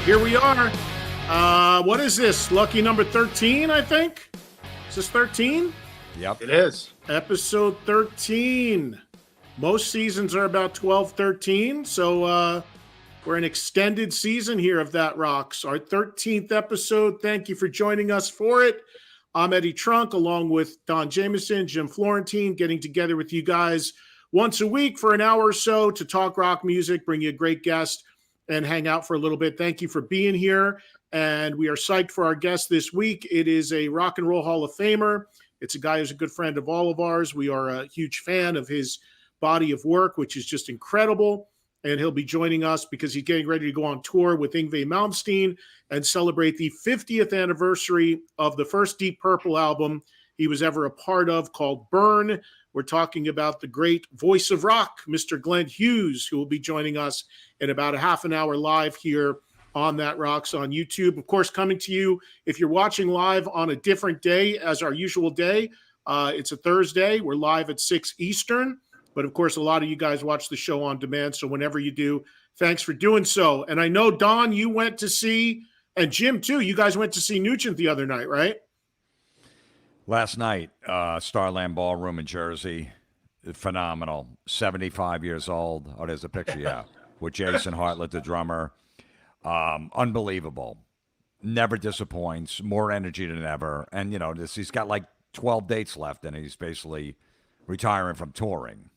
here we are. What is this? Lucky number 13, I think? Is this 13? Yep. It is. Episode 13. Most seasons are about 12, 13. So we're an extended season here of That Rocks. Our 13th episode. Thank you for joining us for it. I'm Eddie Trunk, along with Don Jameson, Jim Florentine, getting together with you guys once a week for an hour or so to talk rock music, bring you a great guest, and hang out for a little bit. Thank you for being here. And we are psyched for our guest this week. It is a Rock and Roll Hall of Famer. It's a guy who's a good friend of all of ours. We are a huge fan of his body of work, which is just incredible. And he'll be joining us because he's getting ready to go on tour with Yngwie Malmsteen and celebrate the 50th anniversary of the first Deep Purple album he was ever a part of, called Burn. We're talking about the great voice of rock, Mr. Glenn Hughes, who will be joining us in about a half an hour live here on That Rocks on YouTube. Of course, coming to you, if you're watching live on a different day as our usual day, it's a Thursday. We're live at 6 Eastern. But, of course, a lot of you guys watch the show on demand, so whenever you do, thanks for doing so. And I know, Don, you went to see, and Jim, too, you guys went to see Nugent the other night, right? Last night, Starland Ballroom in Jersey, phenomenal. 75 years old. Oh, there's a picture, yeah, with Jason Hartlett, the drummer. Unbelievable. Never disappoints. More energy than ever. And, you know, he's got like 12 dates left, and he's basically retiring from touring.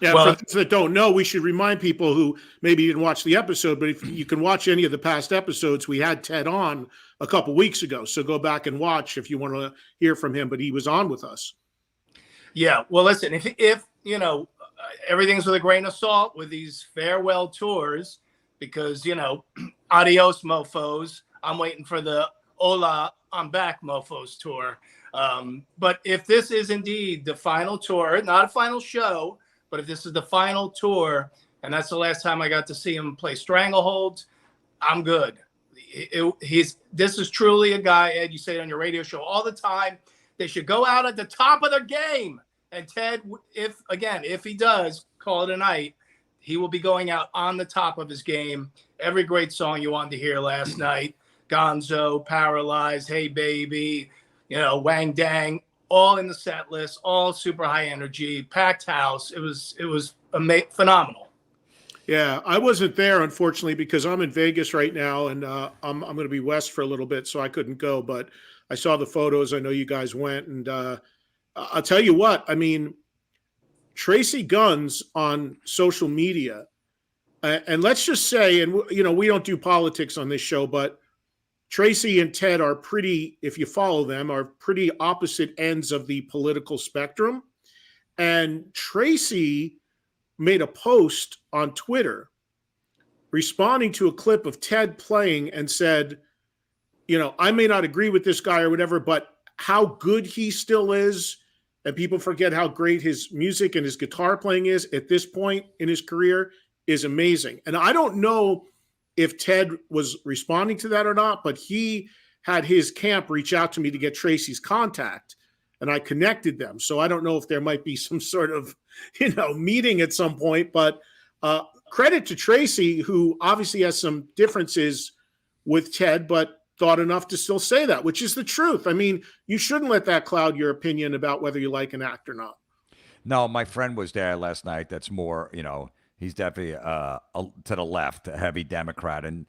Yeah, well, for those that don't know, we should remind people who maybe didn't watch the episode, but if you can watch any of the past episodes, we had Ted on a couple weeks ago. So go back and watch if you want to hear from him, but he was on with us. Yeah, well, listen, if you know, everything's with a grain of salt with these farewell tours, because, you know, adios, mofos. I'm waiting for the hola, I'm back, mofos tour. But if this is indeed the final tour, not a final show, but if this is the final tour, and that's the last time I got to see him play Stranglehold, I'm good. This is truly a guy, Ed, you say it on your radio show all the time, they should go out at the top of their game. And Ted, if he does call it a night, he will be going out on the top of his game. Every great song you wanted to hear last night, Gonzo, Paralyzed, Hey Baby, you know, Wang Dang, all in the set list, all super high energy, packed house. It was phenomenal. Yeah, I wasn't there, unfortunately, because I'm in Vegas right now, and I'm going to be west for a little bit, so I couldn't go. But I saw the photos. I know you guys went, and I'll tell you what. I mean, Tracy Guns on social media, and let's just say, and you know, we don't do politics on this show, but Tracy and Ted are pretty, if you follow them, are pretty opposite ends of the political spectrum. And Tracy made a post on Twitter responding to a clip of Ted playing and said, you know, I may not agree with this guy or whatever, but how good he still is, and people forget how great his music and his guitar playing is at this point in his career, is amazing. And I don't know if Ted was responding to that or not, but he had his camp reach out to me to get Tracy's contact, and I connected them. So I don't know if there might be some sort of, you know, meeting at some point, but credit to Tracy, who obviously has some differences with Ted, but thought enough to still say that, which is the truth. I mean, you shouldn't let that cloud your opinion about whether you like an act or not. No, my friend was there last night. That's more, you know, he's definitely to the left, a heavy Democrat, and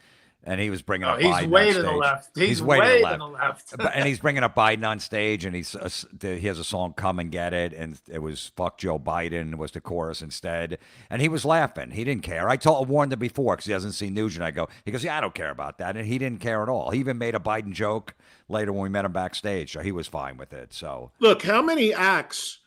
he was bringing up Biden he's way on to the stage. left. He's way to the left. And he's bringing up Biden on stage, and he has a song, Come and Get It, and it was Fuck Joe Biden was the chorus instead. And he was laughing. He didn't care. I warned him before because he hasn't seen Nugent. He goes, yeah, I don't care about that. And he didn't care at all. He even made a Biden joke later when we met him backstage, so he was fine with it. So look, how many acts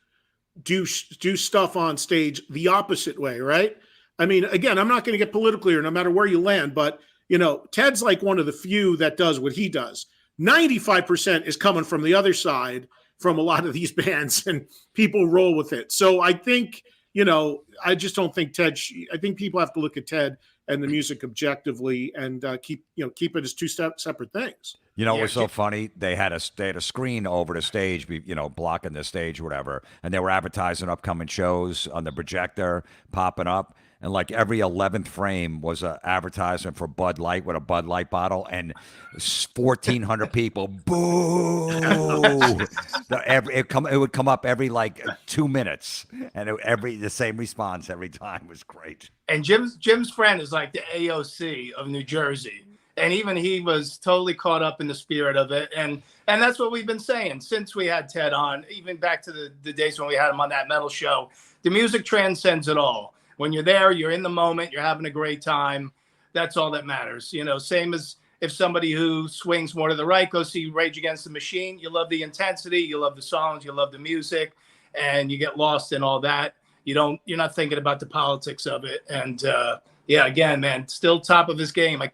do stuff on stage the opposite way, right? I mean, again, I'm not going to get political here no matter where you land, but, you know, Ted's like one of the few that does what he does. 95% is coming from the other side from a lot of these bands, and people roll with it. So I think, you know, I just don't think I think people have to look at Ted and the music objectively and keep it as two separate things. You know, it was so funny. They had a screen over the stage, you know, blocking the stage or whatever, and they were advertising upcoming shows on the projector, popping up. and like every 11th frame was an advertisement for Bud Light with a Bud Light bottle, and 1,400 people, boo! It would come up every like 2 minutes, and the same response every time. Was great. And Jim's friend is like the AOC of New Jersey, and even he was totally caught up in the spirit of it. And that's what we've been saying since we had Ted on, even back to the days when we had him on that metal show. The music transcends it all. When you're there, you're in the moment, you're having a great time. That's all that matters. You know, same as if somebody who swings more to the right goes see Rage Against the Machine. You love the intensity, you love the songs, you love the music, and you get lost in all that. You're not thinking about the politics of it. And yeah, again, man, still top of his game. I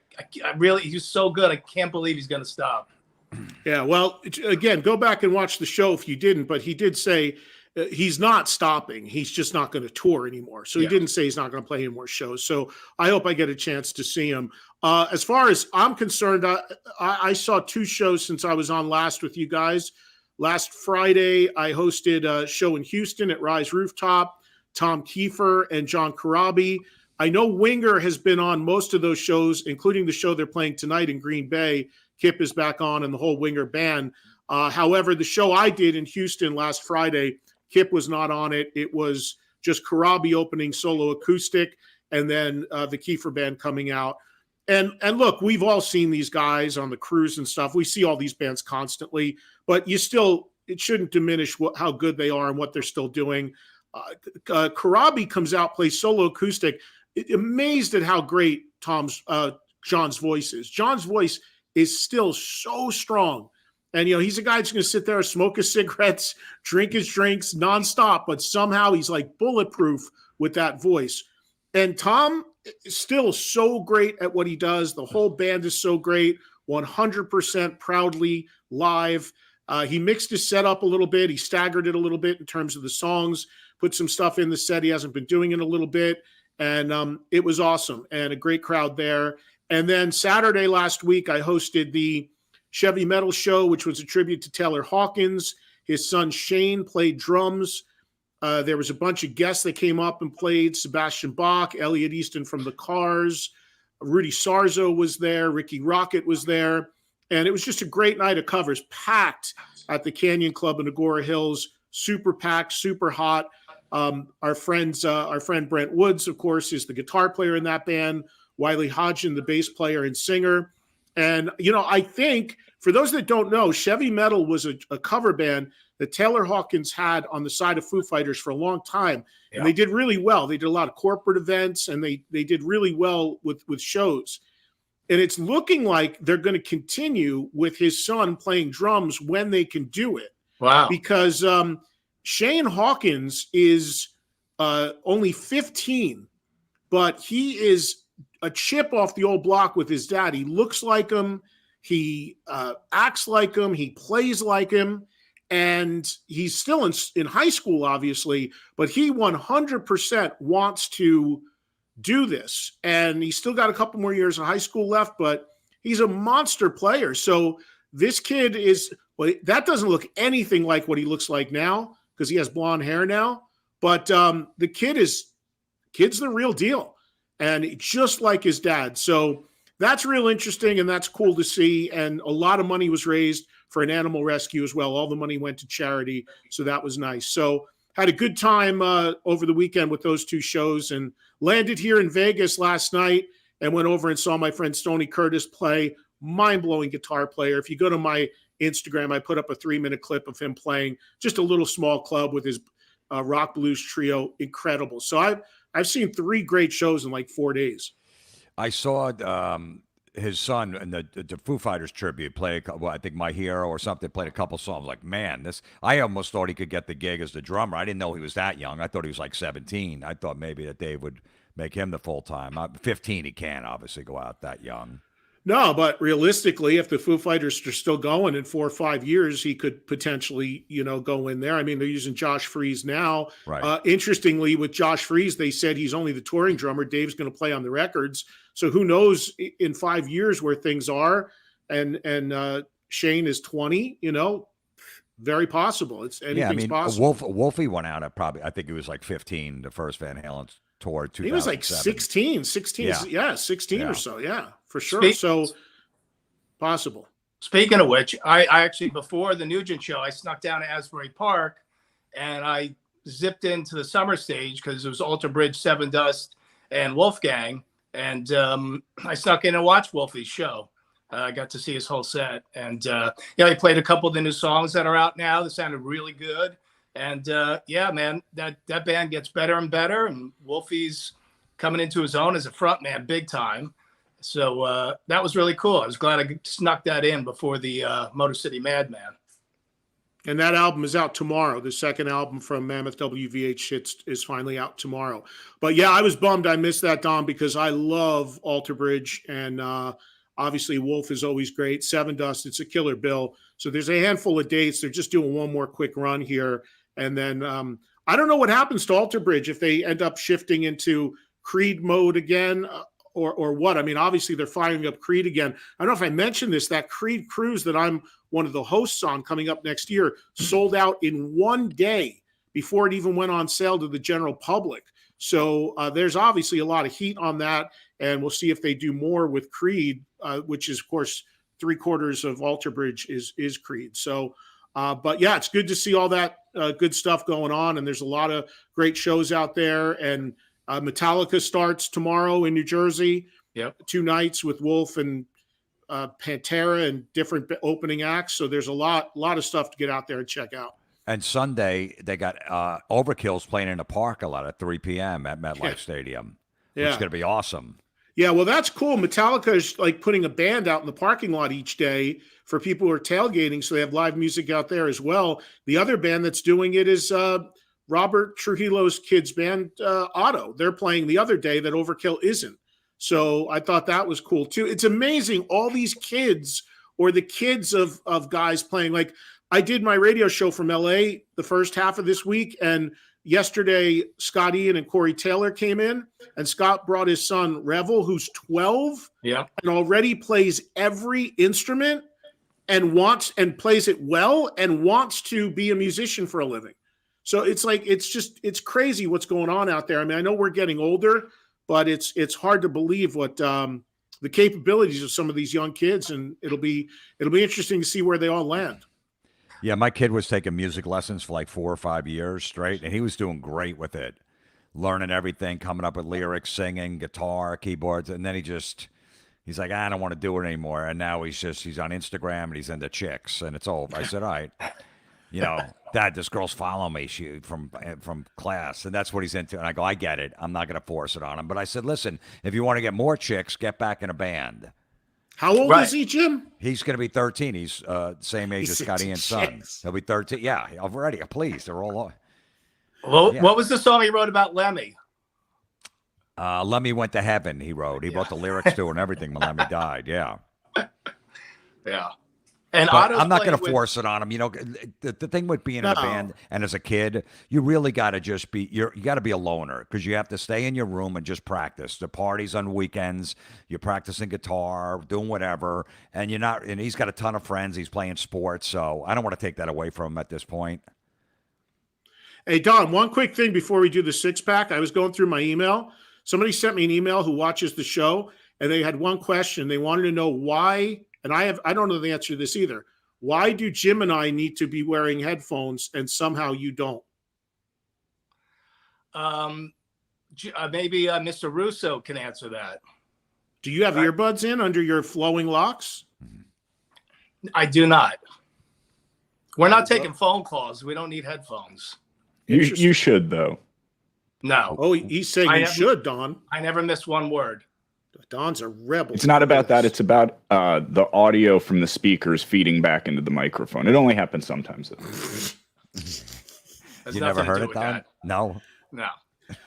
really, he's so good. I can't believe he's going to stop. Yeah. Well, again, go back and watch the show if you didn't, but he did say he's not stopping. He's just not going to tour anymore. So he didn't say he's not going to play any more shows. So I hope I get a chance to see him. As far as I'm concerned, I saw 2 shows since I was on last with you guys. Last Friday, I hosted a show in Houston at Rise Rooftop. Tom Kiefer and John Karabi. I know Winger has been on most of those shows, including the show they're playing tonight in Green Bay. Kip is back on and the whole Winger band. However, the show I did in Houston last Friday, Kip was not on it. It was just Karabi opening solo acoustic and then the Kiefer band coming out. And look, we've all seen these guys on the cruise and stuff. We see all these bands constantly, but it shouldn't diminish how good they are and what they're still doing. Karabi comes out, plays solo acoustic. Amazed at how great John's voice is. John's voice is still so strong. And, he's a guy that's going to sit there, smoke his cigarettes, drink his drinks nonstop, but somehow he's like bulletproof with that voice. And Tom is still so great at what he does. The whole band is so great, 100% proudly live. He mixed his setup a little bit. He staggered it a little bit in terms of the songs, put some stuff in the set he hasn't been doing in a little bit. And it was awesome and a great crowd there. And then Saturday last week, I hosted the Chevy Metal Show, which was a tribute to Taylor Hawkins. His son Shane played drums. There was a bunch of guests that came up and played. Sebastian Bach, Elliot Easton from the Cars, Rudy Sarzo was there, Ricky Rocket was there. And it was just a great night of covers, packed at the Canyon Club in Agora Hills, super packed, super hot. Our friend Brent Woods, of course, is the guitar player in that band. Wiley Hodgson, the bass player and singer. And, I think for those that don't know, Chevy Metal was a cover band that Taylor Hawkins had on the side of Foo Fighters for a long time. And they did really well. They did a lot of corporate events and they did really well with shows. And it's looking like they're going to continue with his son playing drums when they can do it. Wow. Because Shane Hawkins is only 15, but he is a chip off the old block with his dad. He looks like him. He acts like him. He plays like him. And he's still in high school, obviously, but he 100% wants to do this. And he's still got a couple more years of high school left, but he's a monster player. So this kid that doesn't look anything like what he looks like now because he has blonde hair now. But the kid's the real deal. And just like his dad. So that's real interesting and that's cool to see. And a lot of money was raised for an animal rescue as well. All the money went to charity. So that was nice. So had a good time over the weekend with those 2 shows and landed here in Vegas last night and went over and saw my friend Stoney Curtis play. Mind-blowing guitar player. If you go to my Instagram, I put up a 3-minute clip of him playing just a little small club with his rock blues trio. Incredible. So I've seen 3 great shows in like 4 days. I saw his son in the Foo Fighters tribute play, I think My Hero or something, played a couple songs. Like, man, I almost thought he could get the gig as the drummer. I didn't know he was that young. I thought he was like 17. I thought maybe that Dave would make him the full-time. 15, he can't obviously go out that young. No, but realistically, if the Foo Fighters are still going in 4 or 5 years, he could potentially, go in there. I mean, they're using Josh Freese now. Right. Interestingly, with Josh Freese, they said he's only the touring drummer. Dave's going to play on the records. So who knows in 5 years where things are. And Shane is 20, very possible. Anything's possible. Wolfie went out at I think he was like 15, the first Van Halen tour, He was like 2007. 16, Yeah. 16 Yeah. or so. Yeah, for sure. So possible. Speaking of which, I actually, before the Nugent show, I snuck down to Asbury Park and I zipped into the summer stage because it was Alter Bridge, Seven Dust, and Wolfgang. And I snuck in and watched Wolfie's show. I got to see his whole set. And, he played a couple of the new songs that are out now that sounded really good. And, man, that band gets better and better. And Wolfie's coming into his own as a front man big time. So that was really cool. I was glad I snuck that in before the Motor City Madman. And that album is out tomorrow. The second album from Mammoth WVH is finally out tomorrow. But yeah, I was bummed I missed that, Don, because I love Alter Bridge. And obviously Wolf is always great. Seven Dust, it's a killer bill. So there's a handful of dates. They're just doing one more quick run here. And then I don't know what happens to Alter Bridge if they end up shifting into Creed mode again. Or what? I mean, obviously they're firing up Creed again. I don't know if I mentioned this, that Creed cruise that I'm one of the hosts on coming up next year sold out in one day before it even went on sale to the general public. So there's obviously a lot of heat on that, and we'll see if they do more with Creed, which is, of course, 3/4 of Alter Bridge is Creed. So, but yeah, it's good to see all that good stuff going on, and there's a lot of great shows out there, and Metallica starts tomorrow in New Jersey. Yep. 2 nights with Wolf and Pantera and different opening acts. So there's a lot of stuff to get out there and check out. And Sunday, they got Overkill's playing in the park a lot at 3 p.m. at MetLife Stadium, which is going to be awesome. Yeah, well, that's cool. Metallica is like putting a band out in the parking lot each day for people who are tailgating, so they have live music out there as well. The other band that's doing it is Robert Trujillo's kids' band, Otto. They're playing the other day that Overkill isn't. So I thought that was cool too. It's amazing, all these kids or the kids of guys playing. Like, I did my radio show from LA the first half of this week, and yesterday Scott Ian and Corey Taylor came in, and Scott brought his son Revel, who's 12, and already plays every instrument and plays it well and wants to be a musician for a living. So it's like, it's crazy what's going on out there. I mean, I know we're getting older, but it's hard to believe what the capabilities of some of these young kids, and it'll be interesting to see where they all land. Yeah, my kid was taking music lessons for like 4 or 5 years straight, and he was doing great with it, learning everything, coming up with lyrics, singing, guitar, keyboards, and then he's like, I don't want to do it anymore. And now he's on Instagram and he's into chicks, and it's over. I said, all right. Dad, this girl's following me from class, and that's what he's into. And I go, I get it. I'm not going to force it on him. But I said, listen, if you want to get more chicks, get back in a band. How old is he, Jim? He's going to be 13. He's same age as Scotty and son. He'll be 13. Yeah, already. Please, they're all. Well, yeah. What was the song he wrote about Lemmy? Lemmy Went to Heaven. He wrote. He wrote the lyrics to it and everything when Lemmy died. Yeah. Yeah. And I'm not going to force it on him. The thing with being in a band and as a kid, you really got to just be, you got to be a loner, because you have to stay in your room and just practice. The parties on weekends, you're practicing guitar, doing whatever, and and he's got a ton of friends. He's playing sports. So I don't want to take that away from him at this point. Hey, Don, one quick thing before we do the 6-pack. I was going through my email. Somebody sent me an email who watches the show, and they had one question. They wanted to know why. And I don't know the answer to this either. Why do Jim and I need to be wearing headphones and somehow you don't? Maybe Mr. Russo can answer that. Do you have earbuds in under your flowing locks? I do not. We're not taking phone calls. We don't need headphones. You should, though. No. Oh, he's saying you should, Don. I never miss one word. Don's a rebel. It's not about that. It's about the audio from the speakers feeding back into the microphone. It only happens sometimes. You never heard it, Don? No.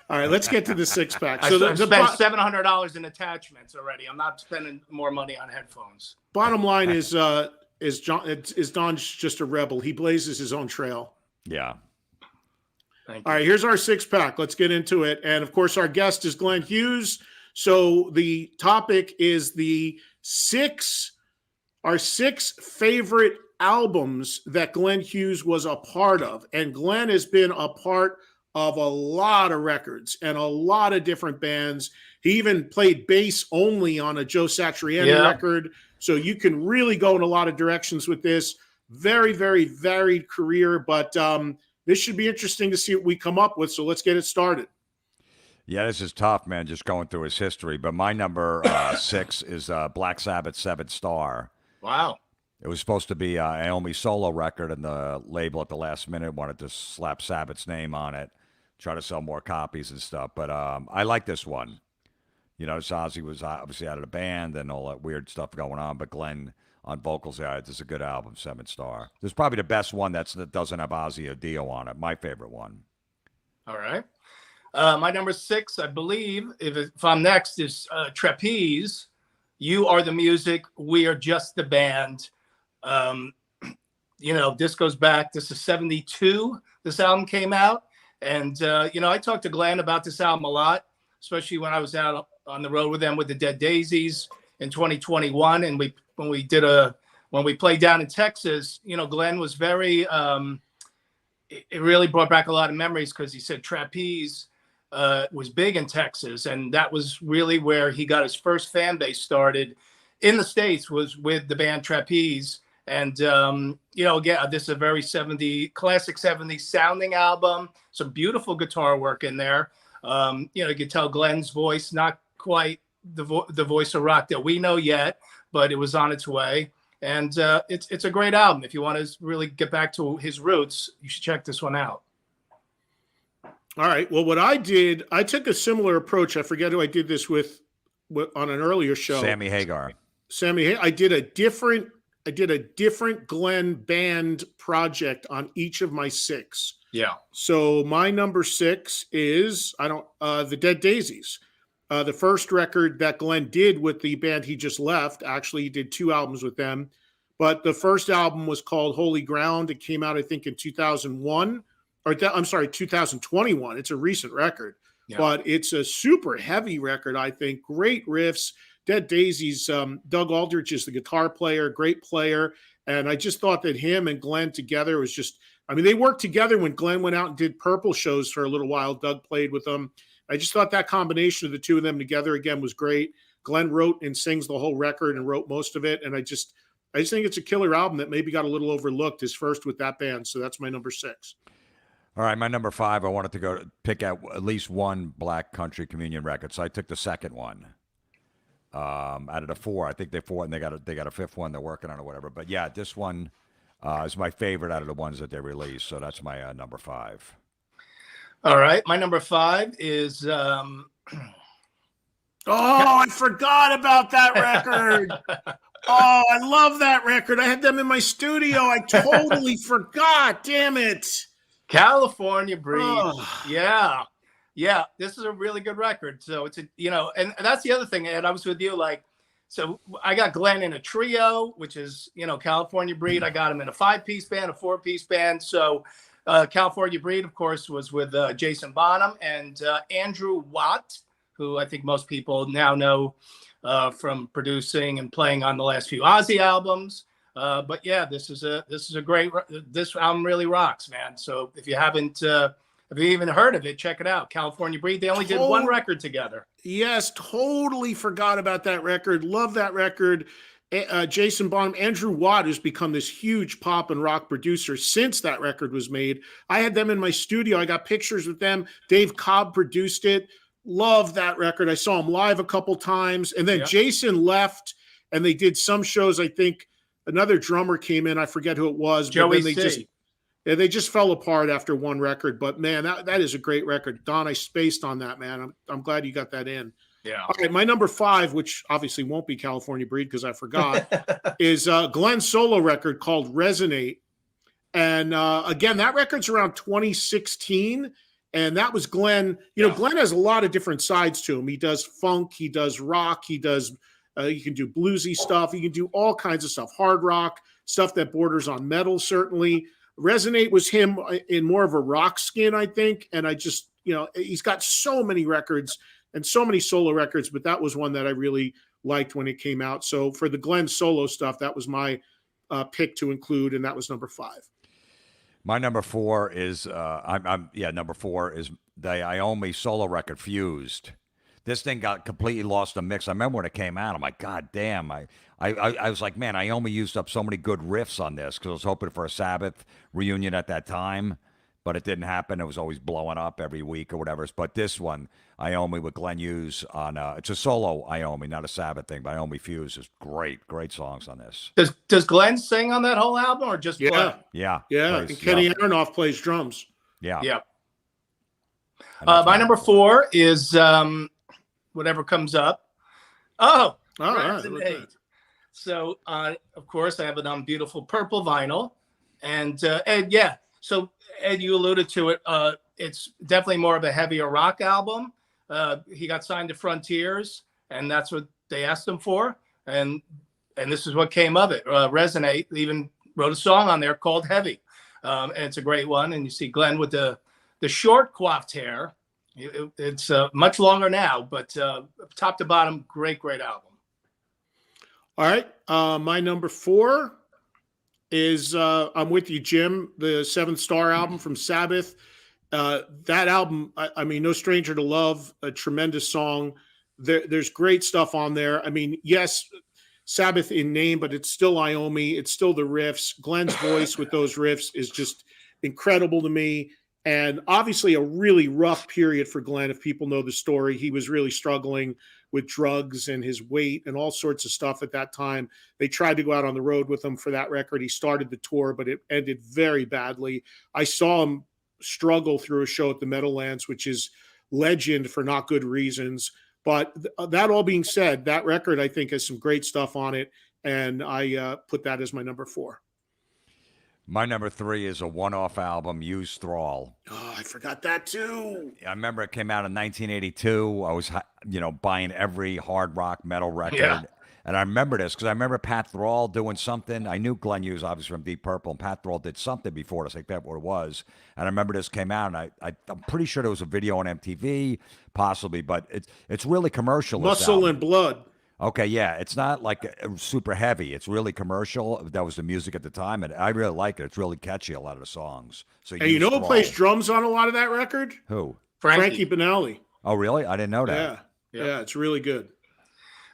All right, let's get to the 6-pack. So I spent $700 in attachments already. I'm not spending more money on headphones. Bottom line is Don's just a rebel. He blazes his own trail. Yeah. All right, here's our 6-pack. Let's get into it. And of course, our guest is Glenn Hughes. So the topic is our 6 favorite albums that Glenn Hughes was a part of. And Glenn has been a part of a lot of records and a lot of different bands. He even played bass only on a Joe Satriani record. So you can really go in a lot of directions with this. Very, very varied career, but this should be interesting to see what we come up with. So let's get it started. Yeah, this is tough, man, just going through his history. But my number 6 is Black Sabbath 7 Star. Wow. It was supposed to be an Naomi solo record, and the label at the last minute wanted to slap Sabbath's name on it, try to sell more copies and stuff. But I like this one. You know, Ozzy was obviously out of the band and all that weird stuff going on, but Glenn on vocals, yeah, this is a good album, 7 Star. This is probably the best one that doesn't have Ozzy or Dio on it. My favorite one. All right. My number 6, I believe, if I'm next, is Trapeze. You Are the Music, We Are Just the Band. You know, this goes back, this is 72, this album came out. And, you know, I talked to Glenn about this album a lot, especially when I was out on the road with them with the Dead Daisies in 2021. And when we played down in Texas, you know, Glenn was very, it really brought back a lot of memories because he said Trapeze was big in Texas. And that was really where he got his first fan base started in the States, was with the band Trapeze. And, you know, again, this is a very classic 70s sounding album. Some beautiful guitar work in there. You know, you could tell Glenn's voice, not quite the voice of rock that we know yet, but it was on its way. And it's a great album. If you want to really get back to his roots, you should check this one out. All right. Well, what I did, I took a similar approach. I forget who I did this with on an earlier show. Sammy Hagar. I did a different Glenn band project on each of my 6. Yeah. So my number 6 is the Dead Daisies. The first record that Glenn did with the band he just left. Actually, he did 2 albums with them. But the first album was called Holy Ground. It came out, I think, in 2001. I'm sorry, 2021. It's a recent record. Yeah. But it's a super heavy record, I think. Great riffs. Dead Daisies, Doug Aldrich is the guitar player, great player. And I just thought that him and Glenn together was just, I mean, they worked together when Glenn went out and did Purple shows for a little while. Doug played with them. I just thought that combination of the two of them together again was great. Glenn wrote and sings the whole record and wrote most of it. And I just think it's a killer album that maybe got a little overlooked, his first with that band. So that's my number 6. All right, my number 5, I wanted to pick out at least one Black Country Communion record. So I took the second one. Out of the 4, I think they 4, and they got a 5th one they're working on or whatever. But yeah, this one is my favorite out of the ones that they released. So that's my number 5. All right, my number 5 is. Oh, I forgot about that record. Oh, I love that record. I had them in my studio. I totally forgot. Damn it. California Breed. Oh. Yeah. Yeah, this is a really good record. So it's and that's the other thing, Ed. I was with you, so I got Glenn in a trio, which is, California Breed. I got him in a 5-piece band, a 4-piece band. So California Breed, of course, was with Jason Bonham and Andrew Watt, who I think most people now know from producing and playing on the last few Ozzy albums. But yeah, this is a great. This album really rocks, man. So if you haven't. Have you even heard of it? Check it out. California Breed. They only did one record together. Yes, totally forgot about that record. Love that record. Jason Bonham, Andrew Watt has become this huge pop and rock producer since that record was made. I had them in my studio. I got pictures with them. Dave Cobb produced it. Love that record. I saw him live a couple times. And then Jason left and they did some shows. I think another drummer came in. I forget who it was. Joey C. They just fell apart after one record, but man, that is a great record. Don, I spaced on that, man. I'm glad you got that in. Yeah. All right, my number 5, which obviously won't be California Breed because I forgot, is Glenn's solo record called Resonate. And again, that record's around 2016, and that was Glenn. Glenn has a lot of different sides to him. He does funk, he does rock, he does. You can do bluesy stuff. You can do all kinds of stuff, hard rock, stuff that borders on metal, certainly. Resonate was him in more of a rock skin, I think. And I just, he's got so many records and so many solo records, but that was one that I really liked when it came out. So for the Glenn solo stuff, that was my pick to include, and that was number 5. My number 4 is number 4 is the Iommi solo record Fused. This thing got completely lost in the mix. I remember when it came out. I'm like, God damn! I was like, man, Iommi used up so many good riffs on this because I was hoping for a Sabbath reunion at that time, but it didn't happen. It was always blowing up every week or whatever. But this one, Iommi with Glenn Hughes on it's a solo Iommi, not a Sabbath thing, but Iommi Fuse is great songs on this. Does Glenn sing on that whole album or just Yeah. Glenn? Yeah, Yeah. plays- And Kenny yeah, Aronoff plays drums. yeah. Yeah. And that's My number 4 is whatever comes up. Oh, All right. Resonate. Look at that. So, of course, I have it on beautiful purple vinyl. And Ed, yeah. So, Ed, you alluded to it. It's definitely more of a heavier rock album. He got signed to Frontiers, and that's what they asked him for. And this is what came of it. Resonate even wrote a song on there called Heavy. And it's a great one. And you see Glenn with the short coiffed hair. It's much longer now, but top to bottom, great album. All right. My number 4 is I'm with you, Jim, the Seventh Star album from Sabbath. That album, I mean, No Stranger to Love, a tremendous song. There's great stuff on there. I mean, yes, Sabbath in name, but it's still Iommi. It's still the riffs. Glenn's voice with those riffs is just incredible to me. And obviously a really rough period for Glenn. If people know the story, he was really struggling with drugs and his weight and all sorts of stuff at that time. They tried to go out on the road with him for that record. He started the tour, but it ended very badly. I saw him struggle through a show at the Meadowlands, which is legend for not good reasons. But that all being said, that record, I think, has some great stuff on it. And I put that as my number 4. My number 3 is a one-off album, Hughes Thrall. Oh, I forgot that too. I remember it came out in 1982. I was, buying every hard rock metal record. Yeah. And I remember this because I remember Pat Thrall doing something. I knew Glenn Hughes, obviously, from Deep Purple, and Pat Thrall did something before this. I forget what it was. And I remember this came out, and I'm pretty sure there was a video on MTV, possibly, but it's really commercial. Muscle and Blood. Okay, yeah, it's not like super heavy. It's really commercial. That was the music at the time, and I really like it. It's really catchy, a lot of the songs. So And you know who plays drums on a lot of that record? Who? Frankie Benelli. Oh, really? I didn't know that. Yeah, it's really good.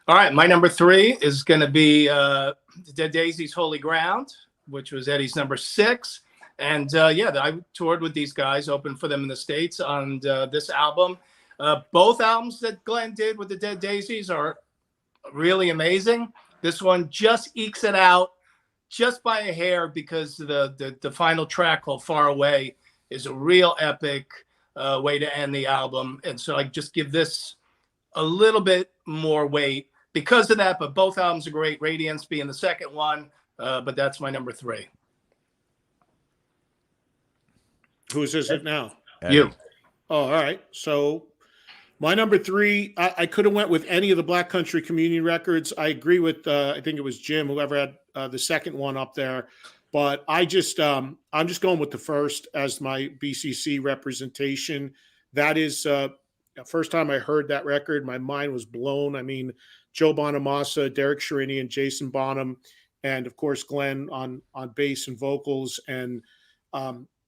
All right, my number 3 is going to be the Dead Daisies' Holy Ground, which was Eddie's number 6. And I toured with these guys, opened for them in the States on this album. Both albums that Glenn did with the Dead Daisies are really amazing. This one just ekes it out just by a hair because the final track called Far Away is a real epic way to end the album. And so I just give this a little bit more weight because of that, but both albums are great. Radiance being the second one, but that's my number 3. Whose is it now? Eddie. You. Oh, all right. So my number 3, I could have went with any of the Black Country Communion records. I agree with, I think it was Jim, whoever had the second one up there. But I'm just going with the first as my BCC representation. That is the first time I heard that record, my mind was blown. I mean, Joe Bonamassa, Derek Sherinian, Jason Bonham, and of course Glenn on bass and vocals. And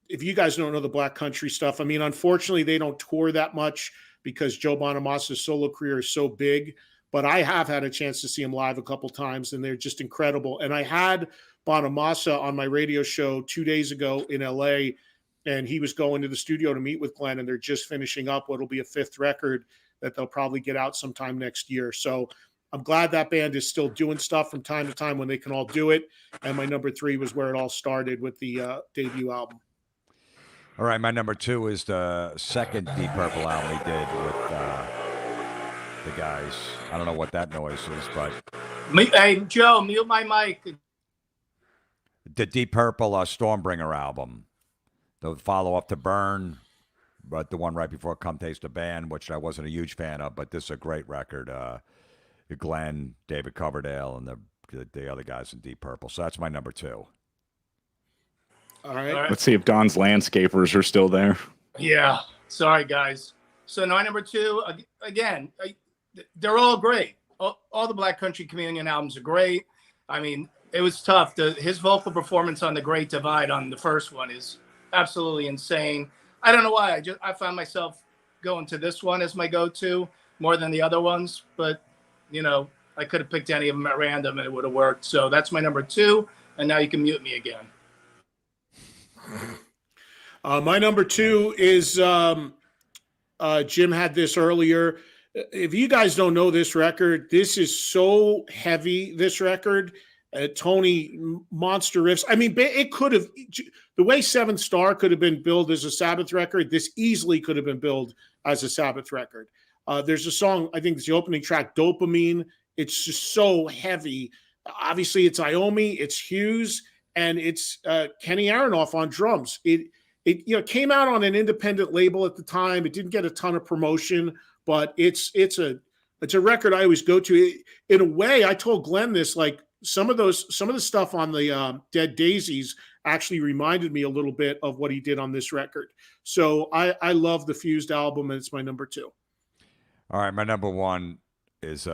if you guys don't know the Black Country stuff, I mean, unfortunately they don't tour that much because Joe Bonamassa's solo career is so big. But I have had a chance to see him live a couple times, and they're just incredible. And I had Bonamassa on my radio show 2 days ago in LA, and he was going to the studio to meet with Glenn, and they're just finishing up what'll be a 5th record that they'll probably get out sometime next year. So I'm glad that band is still doing stuff from time to time when they can all do it. And my number 3 was where it all started with the debut album. All right, my number 2 is the second Deep Purple album he did with the guys. I don't know what that noise is, but Hey, Joe, mute my mic. the Deep Purple Stormbringer album, the follow-up to Burn, but the one right before Come Taste the Band, which I wasn't a huge fan of, but this is a great record. Glenn, David Coverdale, and the other guys in Deep Purple. So that's my number 2. All right. Let's see if Don's landscapers are still there. Yeah. Sorry, guys. So my number 2, again, they're all great. All the Black Country Communion albums are great. I mean, it was tough. His vocal performance on The Great Divide on the first one is absolutely insane. I don't know why. I found myself going to this one as my go-to more than the other ones, but I could have picked any of them at random and it would have worked. So that's my number 2. And now you can mute me again. My number 2 is Jim had this earlier. If you guys don't know this record, this is so heavy, this record. Tony, monster riffs. I mean, it could have, the way Seventh Star could have been billed as a Sabbath record, this easily could have been billed as a Sabbath record. There's a song, I think it's the opening track, Dopamine. It's just so heavy. Obviously, it's Iommi, it's Hughes, and it's Kenny Aronoff on drums. It came out on an independent label at the time. It didn't get a ton of promotion, but it's a record I always go to. In a way, I told Glenn this, like some of the stuff on the Dead Daisies actually reminded me a little bit of what he did on this record. So I love the Fused album, and it's my number 2. All right, my number 1 is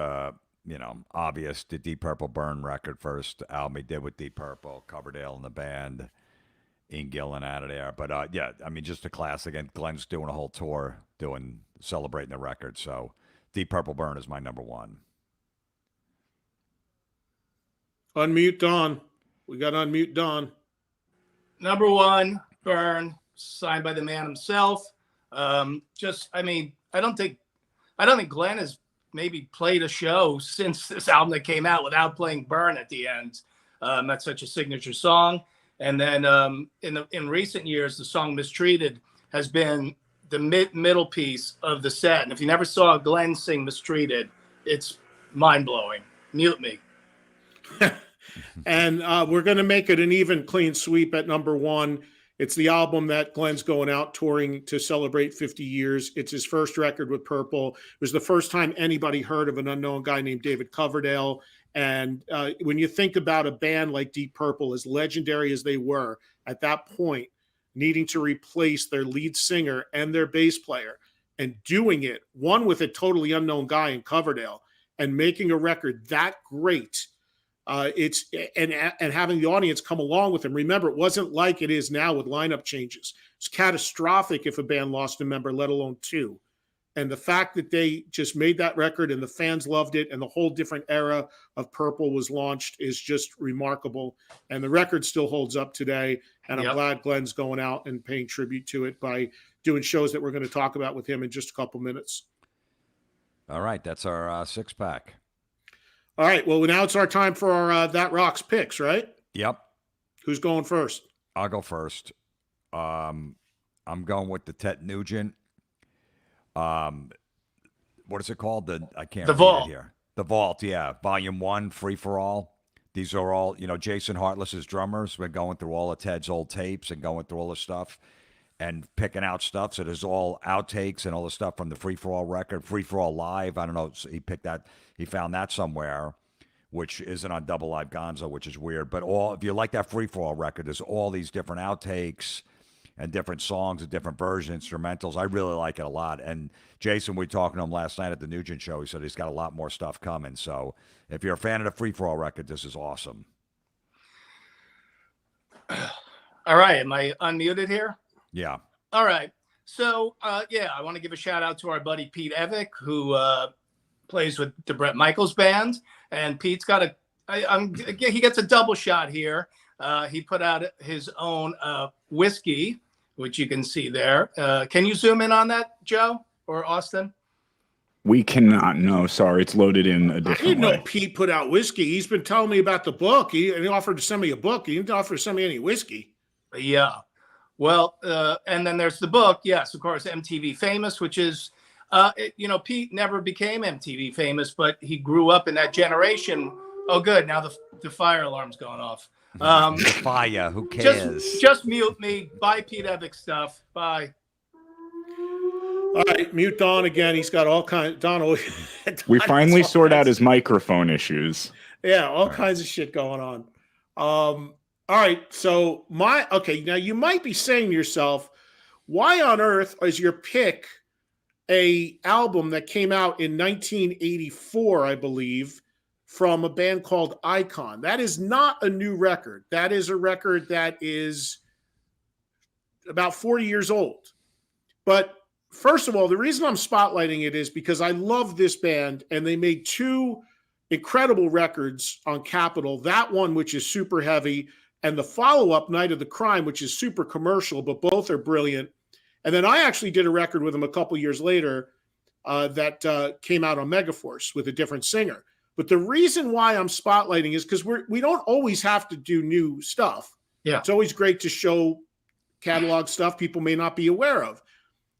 obvious, the Deep Purple Burn record, first album he did with Deep Purple, Coverdale and the band, Ian Gillan out of there. But yeah, I mean, just a classic. And Glenn's doing a whole tour celebrating the record. So Deep Purple Burn is my number 1. Unmute Don. We got to unmute Don. Number 1, Burn, signed by the man himself. I don't think Glenn has maybe played a show since this album that came out without playing Burn at the end. That's such a signature song. And then in recent years, the song Mistreated has been the middle piece of the set. And if you never saw Glenn sing Mistreated, it's mind-blowing. Mute me. And we're going to make it an even clean sweep at number 1. It's the album that Glenn's going out touring to celebrate 50 years. It's his first record with Purple. It was the first time anybody heard of an unknown guy named David Coverdale. And when you think about a band like Deep Purple, as legendary as they were at that point, needing to replace their lead singer and their bass player, and doing it, one with a totally unknown guy in Coverdale, and making a record that great, and having the audience come along with him. Remember, it wasn't like it is now with lineup changes. It's catastrophic if a band lost a member, let alone 2. And the fact that they just made that record and the fans loved it and the whole different era of Purple was launched is just remarkable. And the record still holds up today. And I'm glad Glenn's going out and paying tribute to it by doing shows that we're going to talk about with him in just a couple minutes. All right. That's our 6-pack. All right. Well, now it's our time for our That Rocks picks, right? Yep. Who's going first? I'll go first. I'm going with the Ted Nugent. What is it called? I can't The read Vault. it here. The Vault, yeah. Volume 1, Free for All. These are all, Jason Hartless's drummers. We're going through all of Ted's old tapes and going through all the stuff and picking out stuff. So there's all outtakes and all the stuff from the Free for All record, Free for All Live. I don't know. He found that somewhere, which isn't on Double Live Gonzo, which is weird. But if you like that Free for All record, there's all these different outtakes and different songs and different versions, instrumentals. I really like it a lot. And Jason, we were talking to him last night at the Nugent show. He said he's got a lot more stuff coming. So if you're a fan of the Free for All record, this is awesome. All right. Am I unmuted here? Yeah. All right. So, I want to give a shout out to our buddy Pete Evick, who plays with the Bret Michaels band. And Pete's got he gets a double shot here. He put out his own whiskey, which you can see there. Can you zoom in on that, Joe or Austin? We cannot. No, sorry. It's loaded in a I different didn't way. know Pete put out whiskey. He's been telling me about the book. He offered to send me a book. He didn't offer to send me any whiskey. Yeah. Well, and then there's the book. Yes, of course, MTV Famous, which is, Pete never became MTV Famous, but he grew up in that generation. Oh, good. Now the fire alarm's going off. Fire. Who cares? Just mute me. Buy Pete Evick stuff. Bye. All right, mute Don again. He's got all kinds. Don, We finally sort out his microphone issues. Yeah, all kinds of shit going on. All right, so now you might be saying to yourself, why on earth is your pick a album that came out in 1984, I believe, from a band called Icon? That is not a new record. That is a record that is about 40 years old. But first of all, the reason I'm spotlighting it is because I love this band, and they made 2 incredible records on Capitol. That one, which is super heavy, and the follow-up, Night of the Crime, which is super commercial, but both are brilliant. And then I actually did a record with them a couple years later that came out on Megaforce with a different singer. But the reason why I'm spotlighting is because we don't always have to do new stuff. Yeah. It's always great to show catalog stuff people may not be aware of.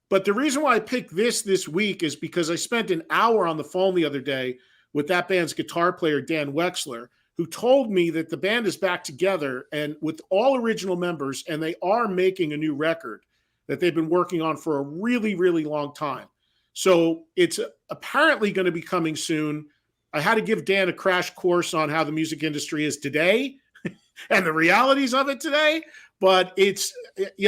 But the reason why I picked this week is because I spent an hour on the phone the other day with that band's guitar player, Dan Wexler, who told me that the band is back together and with all original members, and they are making a new record that they've been working on for a really, really long time. So it's apparently going to be coming soon. I had to give Dan a crash course on how the music industry is today and the realities of it today. But it's,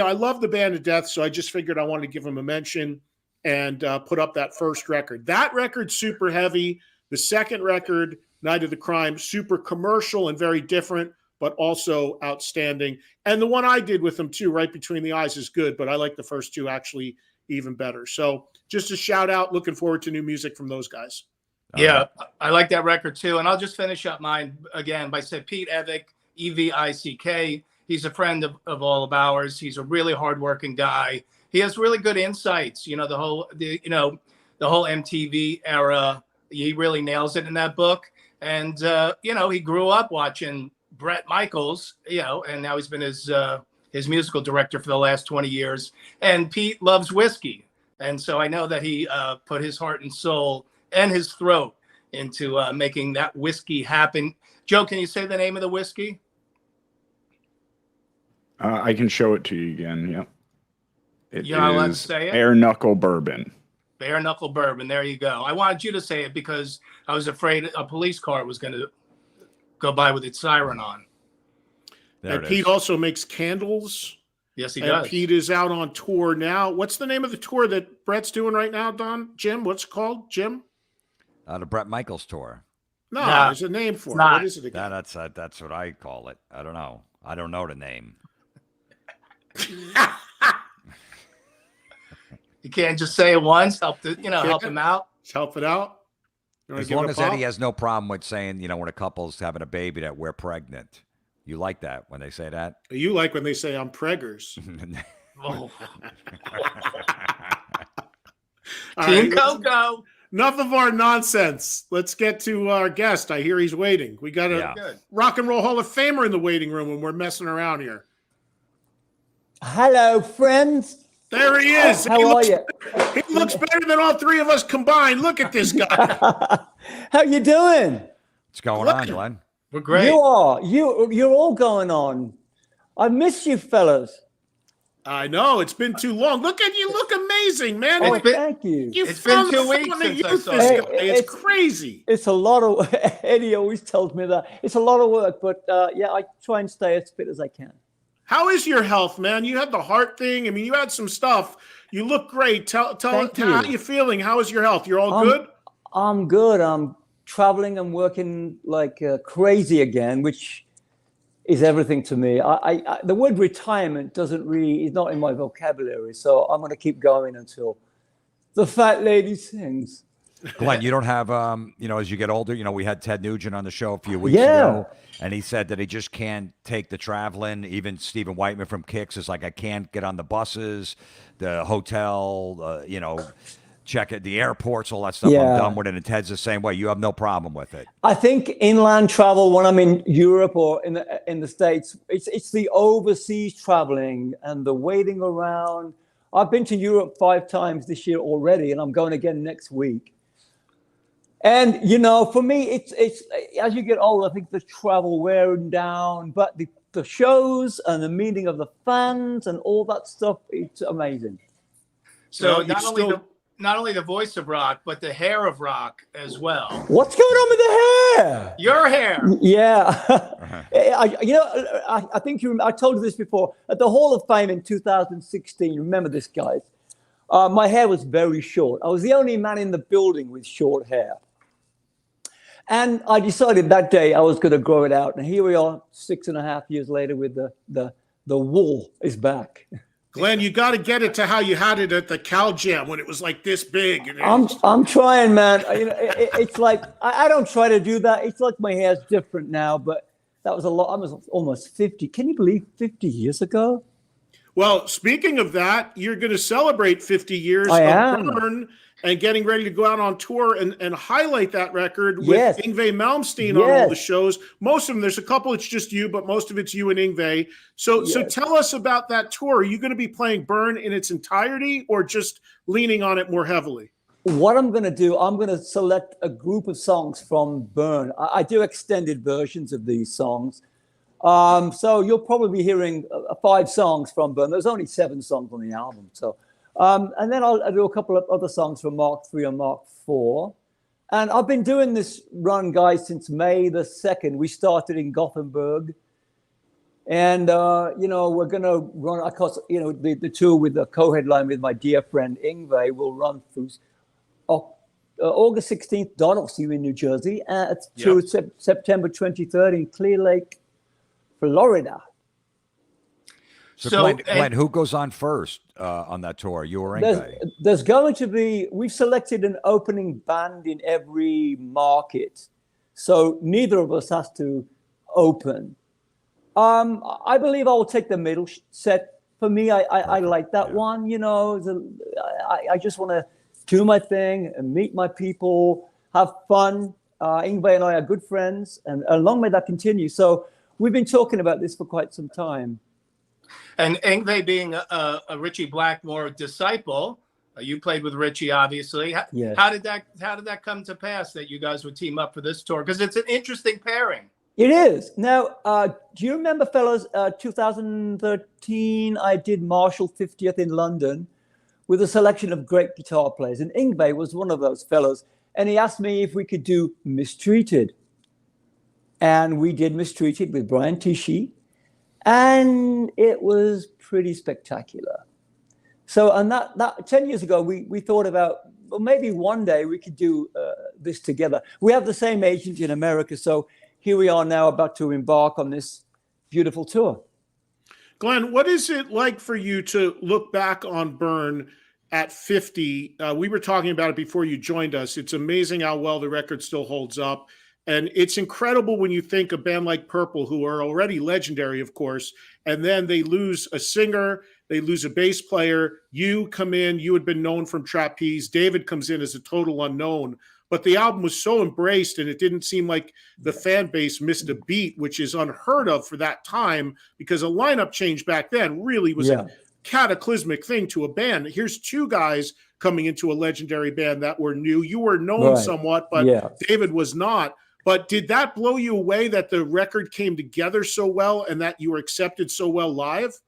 I love the band to death, so I just figured I wanted to give them a mention and put up that first record. That record's super heavy. The second record, Night of the Crime, super commercial and very different, but also outstanding. And the one I did with them too, Right Between the Eyes, is good, but I like the first 2 actually even better. So just a shout out, looking forward to new music from those guys. Yeah, I like that record too. And I'll just finish up mine again by saying Pete Evick, Evick. He's a friend of all of ours. He's a really hardworking guy. He has really good insights. The whole MTV era. He really nails it in that book. And he grew up watching Bret Michaels. And now he's been his musical director for the last 20 years. And Pete loves whiskey, and so I know that he put his heart and soul and his throat into making that whiskey happen. Joe, can you say the name of the whiskey? I can show it to you again. Yep. You're not allowed to say it? Bare Knuckle Bourbon. Bare Knuckle Bourbon. There you go. I wanted you to say it because I was afraid a police car was going to go by with its siren on. And Pete also makes candles. Yes, he and does. Pete is out on tour now. What's the name of the tour that Brett's doing right now, Jim? What's it called, Jim? The Bret Michaels tour. No, there's a name for it. Not. What is it again? That's what I call it. I don't know. I don't know the name. You can't just say it once. Help him out. Let's help it out. As long as Eddie has no problem with saying, when a couple's having a baby that we're pregnant. You like that when they say that? You like when they say I'm preggers. Oh. Team Coco. Enough of our nonsense. Let's get to our guest. I hear he's waiting. We got a Rock and Roll Hall of Famer in the waiting room when we're messing around here. Hello, friends. There he is. How are you? He looks better than all 3 of us combined. Look at this guy. How you doing? What's going on, Glenn? We're great. You are. You're all going on. I miss you, fellas. I know. It's been too long. Look at you. Look amazing, man. Oh, thank you. It's been 2 weeks since I saw this you. guy. It's crazy. It's a lot of. Eddie always tells me that it's a lot of work, but I try and stay as fit as I can. How is your health, man? You had the heart thing. I mean, you had some stuff. You look great. Tell how you feeling. How is your health? You're all good? I'm good. I'm traveling and working like crazy again, which is everything to me. I the word retirement is not in my vocabulary, so I'm going to keep going until the fat lady sings. Glenn, you don't have, as you get older, we had Ted Nugent on the show a few weeks ago, and he said that he just can't take the traveling. Even Stephen Whiteman from Kicks is like, I can't get on the buses, the hotel, check at the airports, all that stuff. Yeah. I'm done with it. And Ted's the same way. You have no problem with it. I think inland travel, when I'm in Europe or in the States, it's the overseas traveling and the waiting around. I've been to Europe 5 times this year already, and I'm going again next week. And, for me, it's as you get older, I think the travel wearing down, but the shows and the meeting of the fans and all that stuff, it's amazing. So not only the voice of rock, but the hair of rock as well. What's going on with the hair? Your hair. Yeah. I think I told you this before. At the Hall of Fame in 2016, remember this, guys? My hair was very short. I was the only man in the building with short hair. And I decided that day I was going to grow it out. And here we are 6.5 years later with the wool is back. Glenn, you got to get it to how you had it at the Cal Jam when it was like this big. And I'm trying, man. It's like I don't try to do that. It's like my hair's different now, but that was a lot. I was almost 50. Can you believe 50 years ago? Well, speaking of that, you're going to celebrate 50 years I of am. Burn and getting ready to go out on tour and highlight that record with Yes. Yngwie Malmsteen on all the shows. Most of them, there's a couple, it's just you, but most of it's you and Yngwie. So tell us about that tour. Are you going to be playing Burn in its entirety or just leaning on it more heavily? What I'm going to do, I'm going to select a group of songs from Burn. I do extended versions of these songs. So you'll probably be hearing 5 songs from Burn. There's only 7 songs on the album. So, and then I'll do a couple of other songs from Mark III and Mark IV. And I've been doing this run, guys, since May the 2nd. We started in Gothenburg. And, we're going to run, of course, the tour with the co-headline with my dear friend Yngwie will run through August 16th. Don, I'll see you in New Jersey. Through September 23rd in Clear Lake, Florida. So Glenn, who goes on first on that tour? You or Yngwie? There's going to be, we've selected an opening band in every market. So neither of us has to open. I believe I will take the middle set. For me, I like that one. I just want to do my thing and meet my people, have fun. Yngwie and I are good friends, and long may that continue. So we've been talking about this for quite some time. And Yngwie being a Ritchie Blackmore disciple, you played with Ritchie, obviously. Yes. How did that come to pass that you guys would team up for this tour? Because it's an interesting pairing. It is. Now, do you remember, fellas, 2013, I did Marshall 50th in London with a selection of great guitar players. And Yngwie was one of those fellows. And he asked me if we could do Mistreated. And we did Mistreated with Brian Tichy. And it was pretty spectacular. So, and that 10 years ago, we thought about, well, maybe one day we could do this together. We have the same agent in America. So here we are now about to embark on this beautiful tour. Glenn, what is it like for you to look back on Burn at 50? We were talking about it before you joined us. It's amazing how well the record still holds up. And it's incredible when you think a band like Purple, who are already legendary, of course, and then they lose a singer, they lose a bass player. You come in, you had been known from Trapeze. David comes in as a total unknown. But the album was so embraced, and it didn't seem like the fan base missed a beat, which is unheard of for that time, because a lineup change back then really was a cataclysmic thing to a band. Here's 2 guys coming into a legendary band that were new. You were known somewhat, but David was not. But did that blow you away that the record came together so well and that you were accepted so well live?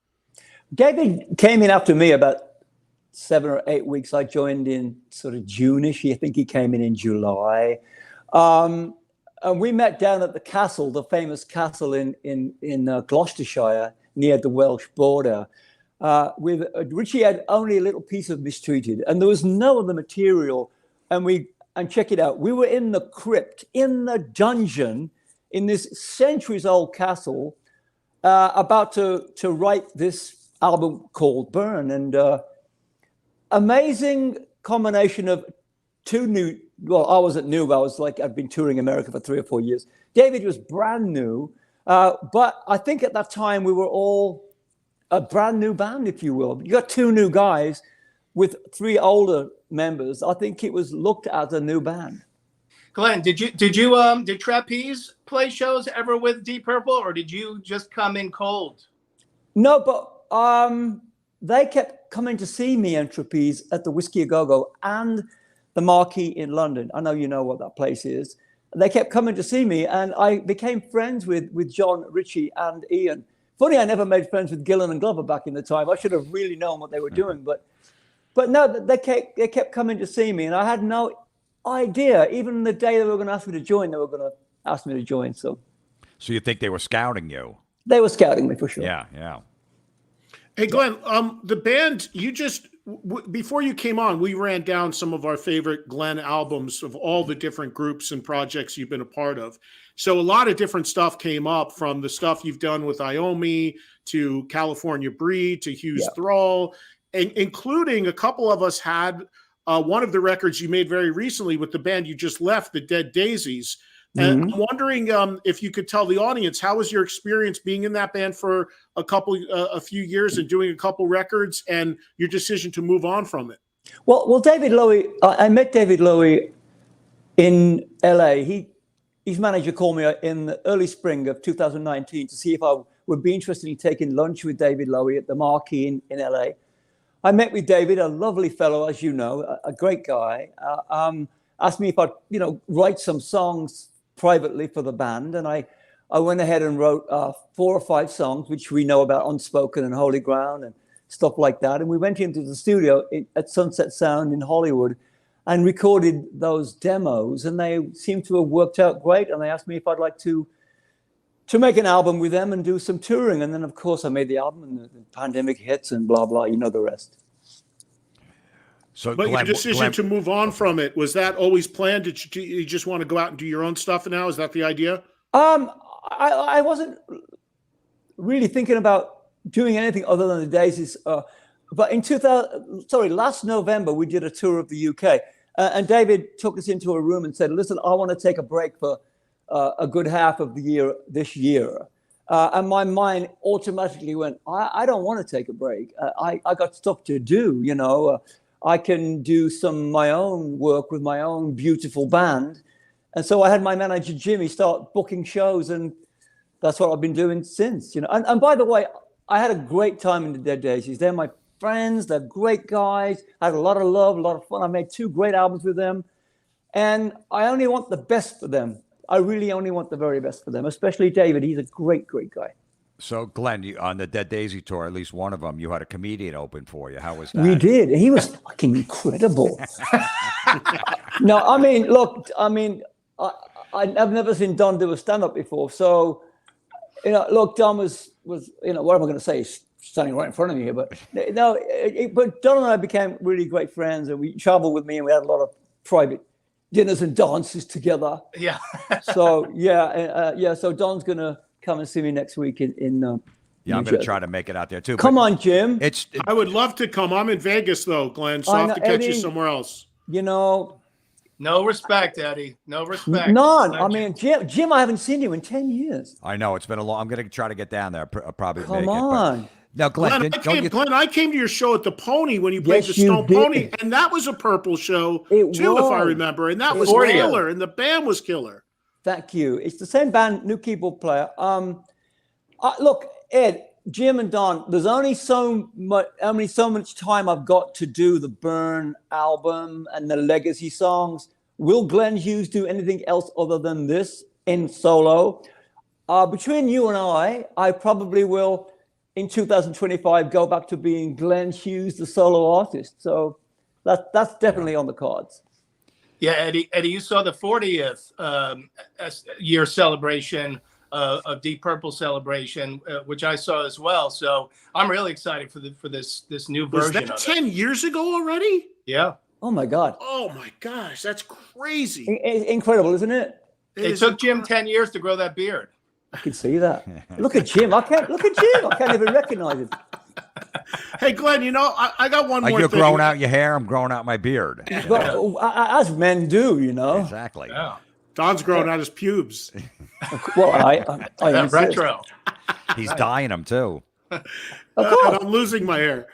David came in after me about 7 or 8 weeks. I joined in sort of June-ish. I think he came in July. And we met down at the castle, the famous castle in Gloucestershire near the Welsh border. With Ritchie had only a little piece of Mistreated, and there was no other material. And check it out, we were in the crypt, in the dungeon, in this centuries-old castle, about to write this album called Burn. And amazing combination of 2 new, well, I wasn't new, but I'd been touring America for 3 or 4 years. David was brand new, but I think at that time we were all a brand new band, if you will. You got 2 new guys with 3 older members. I think it was looked at as a new band. Glenn, did Trapeze play shows ever with Deep Purple, or did you just come in cold? No, but they kept coming to see me and Trapeze at the Whiskey A Go-Go and the Marquee in London. I know you know what that place is. They kept coming to see me, and I became friends with John, Ritchie, and Ian. Funny, I never made friends with Gillan and Glover back in the time. I should have really known what they were doing, But no, they kept coming to see me, and I had no idea. Even the day they were going to ask me to join, they were going to ask me to join. So you think they were scouting you? They were scouting me for sure. Yeah. Hey, Glenn, the band, you just, before you came on, we ran down some of our favorite Glenn albums of all the different groups and projects you've been a part of. So a lot of different stuff came up, from the stuff you've done with Iommi to California Breed to Hughes Yeah. Thrall, and including a couple of us had one of the records you made very recently with the band you just left, the Dead Daisies. And I'm wondering if you could tell the audience, how was your experience being in that band for a few years and doing a couple records, and your decision to move on from it? Well, David Lowy, I met David Lowy in LA. His manager called me in the early spring of 2019 to see if I would be interested in taking lunch with David Lowy at the Marquee in LA. I met with David, a lovely fellow, as you know, a great guy. Asked me if I'd, write some songs privately for the band, and I went ahead and wrote 4 or 5 songs, which we know about, Unspoken and Holy Ground and stuff like that. And we went into the studio at Sunset Sound in Hollywood and recorded those demos, and they seemed to have worked out great. And they asked me if I'd like to make an album with them and do some touring. And then, of course, I made the album, and the pandemic hits and blah, blah, you know the rest. So, but Glenn, your decision to move on from it, was that always planned? Did you just want to go out and do your own stuff now? Is that the idea? I wasn't really thinking about doing anything other than the Daisies. But last November, we did a tour of the UK. And David took us into a room and said, listen, I want to take a break for a good half of the year this year. And my mind automatically went, I don't want to take a break. I got stuff to do, I can do my own work with my own beautiful band. And so I had my manager, Jimmy, start booking shows. And that's what I've been doing since, And by the way, I had a great time in the Dead Daisies. They're my friends. They're great guys. I had a lot of love, a lot of fun. I made 2 great albums with them. And I only want the best for them. I really only want the very best for them, especially David. He's a great, great guy. So, Glenn, on the Dead Daisy tour, at least one of them, you had a comedian open for you. How was that? We did. He was fucking incredible. No, I mean, look, I've never seen Don do a stand-up before. So, look, Don was what am I going to say? He's standing right in front of me here. But no, but Don and I became really great friends, and we traveled with me, and we had a lot of private dinners and dances together. Yeah. So, so Don's going to come and see me next week in I'm going to try to make it out there, too. Come on, Jim. I would love to come. I'm in Vegas, though, Glenn, so I'll have to catch you somewhere else. No respect, Eddie. No respect. None. I mean, Jim, I haven't seen you in 10 years. I know. It's been a long. I'm going to try to get down there. Probably Come make on. it. Now, Glenn, Glenn, I came to your show at the Pony when you played the Stone Pony, and that was a Purple show too, if I remember. And that was killer, and the band was killer. Thank you. It's the same band, new keyboard player. Look, Ed, Jim, and Don. There's only so much time I've got to do the Burn album and the legacy songs. Will Glenn Hughes do anything else other than this in solo? Between you and I probably will, in 2025, go back to being Glenn Hughes, the solo artist. So that's definitely on the cards. Yeah, Eddie, you saw the 40th year celebration of Deep Purple celebration, which I saw as well. So I'm really excited for this new version. Was that 10 years ago already? Yeah. Oh my God. Oh my gosh, that's crazy. Incredible, isn't it? It took Jim 10 years to grow that beard. I can see that. Look at Jim. I can't even recognize him. Hey, Glenn, I got one more You're thing. growing out your hair. I'm growing out my beard. Well, as men do, Exactly. Yeah. Don's growing out his pubes. Well, I retro. He's dyeing them too. And I'm losing my hair.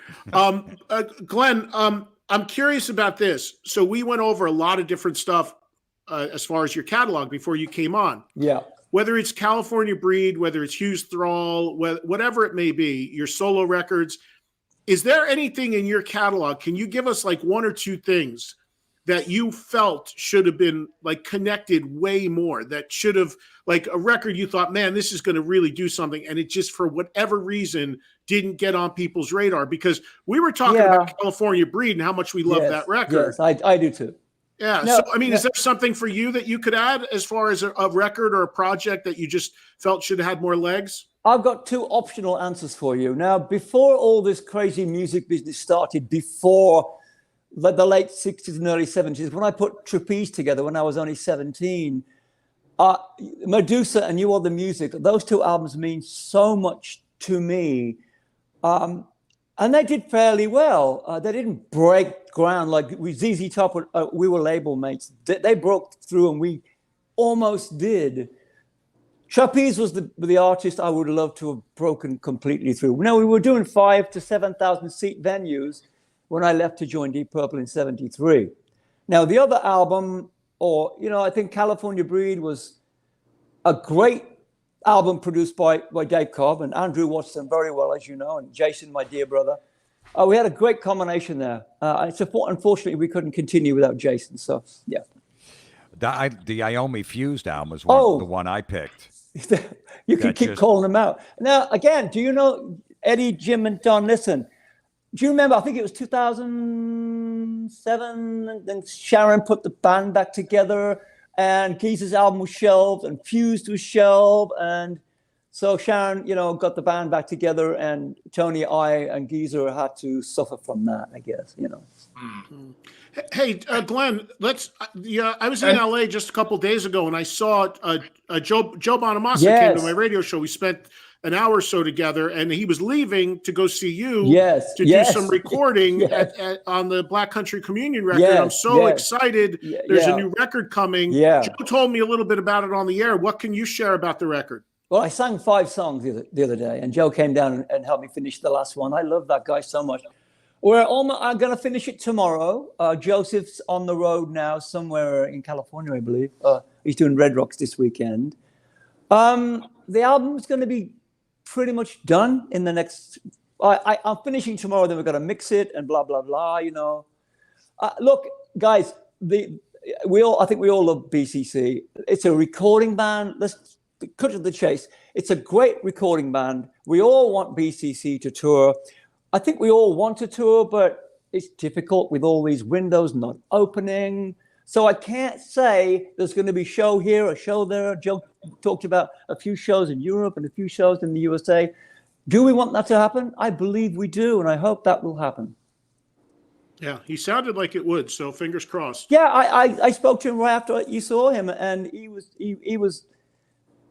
Glenn, I'm curious about this. So we went over a lot of different stuff as far as your catalog before you came on. Yeah. Whether it's California Breed, whether it's Hughes Thrall, whatever it may be, your solo records, is there anything in your catalog? Can you give us like 1 or 2 things that you felt should have been like connected way more, that should have, like a record you thought, man, this is going to really do something, and it just for whatever reason didn't get on people's radar? Because we were talking about California Breed and how much we love that record. Yes, I do too. Yeah. No, so, I mean, is there something for you that you could add as far as a record or a project that you just felt should have had more legs? I've got 2 optional answers for you. Now, before all this crazy music business started, before the late 60s and early 70s, when I put Trapeze together when I was only 17, Medusa and You Are the Music, those 2 albums mean so much to me. And they did fairly well. They didn't break ground like we ZZ Top. We were label mates. They broke through, and we almost did. Trapeze was the artist I would love to have broken completely through. Now, we were doing 5,000 to 7,000 seat venues when I left to join Deep Purple in '73. Now, the other album, I think California Breed was a great album produced by Dave Cobb, and Andrew watched them very well, as you know, and Jason, my dear brother. We had a great combination there. Unfortunately, we couldn't continue without Jason. So, yeah. The Iommi Fused album was the one I picked. You can keep calling them out. Now, again, do you know Eddie, Jim, and Don? Listen, do you remember? I think it was 2007, and then Sharon put the band back together, and Geezer's album was shelved, and Fused was shelved, and so Sharon, got the band back together, and Tony, and Geezer had to suffer from that, I guess, Mm-hmm. Hey, Glenn, I was in LA just a couple days ago, and I saw Joe Bonamassa came to my radio show. We spent an hour or so together, and he was leaving to go see you to do some recording on the Black Country Communion record. I'm so excited. There's a new record coming. Joe told me a little bit about it on the air. What can you share about the record? Well, I sang 5 songs the other day, and Joe came down and helped me finish the last one. I love that guy so much. I'm going to finish it tomorrow. Joseph's on the road now somewhere in California, I believe. He's doing Red Rocks this weekend. The album's going to be pretty much done in the next... I'm finishing tomorrow, then we're going to mix it and blah, blah, blah, Look, guys, I think we all love BCC. It's a recording band. Let's cut to the chase. It's a great recording band. We all want BCC to tour. I think we all want to tour, but it's difficult with all these windows not opening. So I can't say there's going to be a show here, a show there. Joe talked about a few shows in Europe and a few shows in the USA. Do we want that to happen? I believe we do, and I hope that will happen. Yeah, he sounded like it would, so fingers crossed. Yeah, I spoke to him right after you saw him, and he was,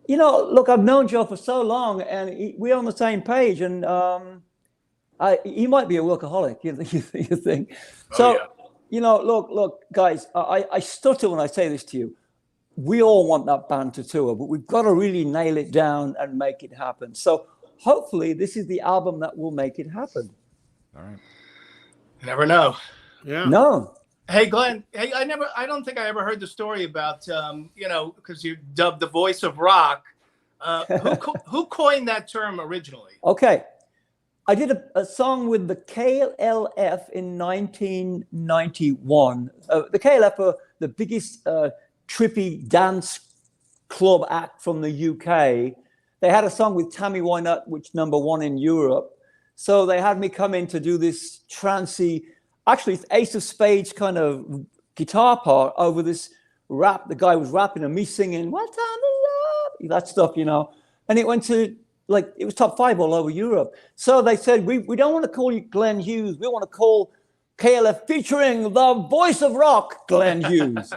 look, I've known Joe for so long, and we're on the same page, and he might be a workaholic, you think. So, look, guys, I stutter when I say this to you. We all want that band to tour, but we've got to really nail it down and make it happen. So hopefully this is the album that will make it happen. All right. Never know. Yeah. No. Hey, Glenn, I don't think I ever heard the story about, because you dubbed the voice of rock. Who coined that term originally? Okay. I did a song with the KLF in 1991. The KLF are the biggest trippy dance club act from the UK. They had a song with Tammy Wynette, which #1 in Europe. So they had me come in to do this trancey, actually it's Ace of Spades kind of guitar part over this rap. The guy was rapping and me singing, "What time is love?" That stuff, And it went to, it was top 5 all over Europe. So they said, we don't want to call you Glenn Hughes. We want to call KLF featuring the voice of rock, Glenn Hughes.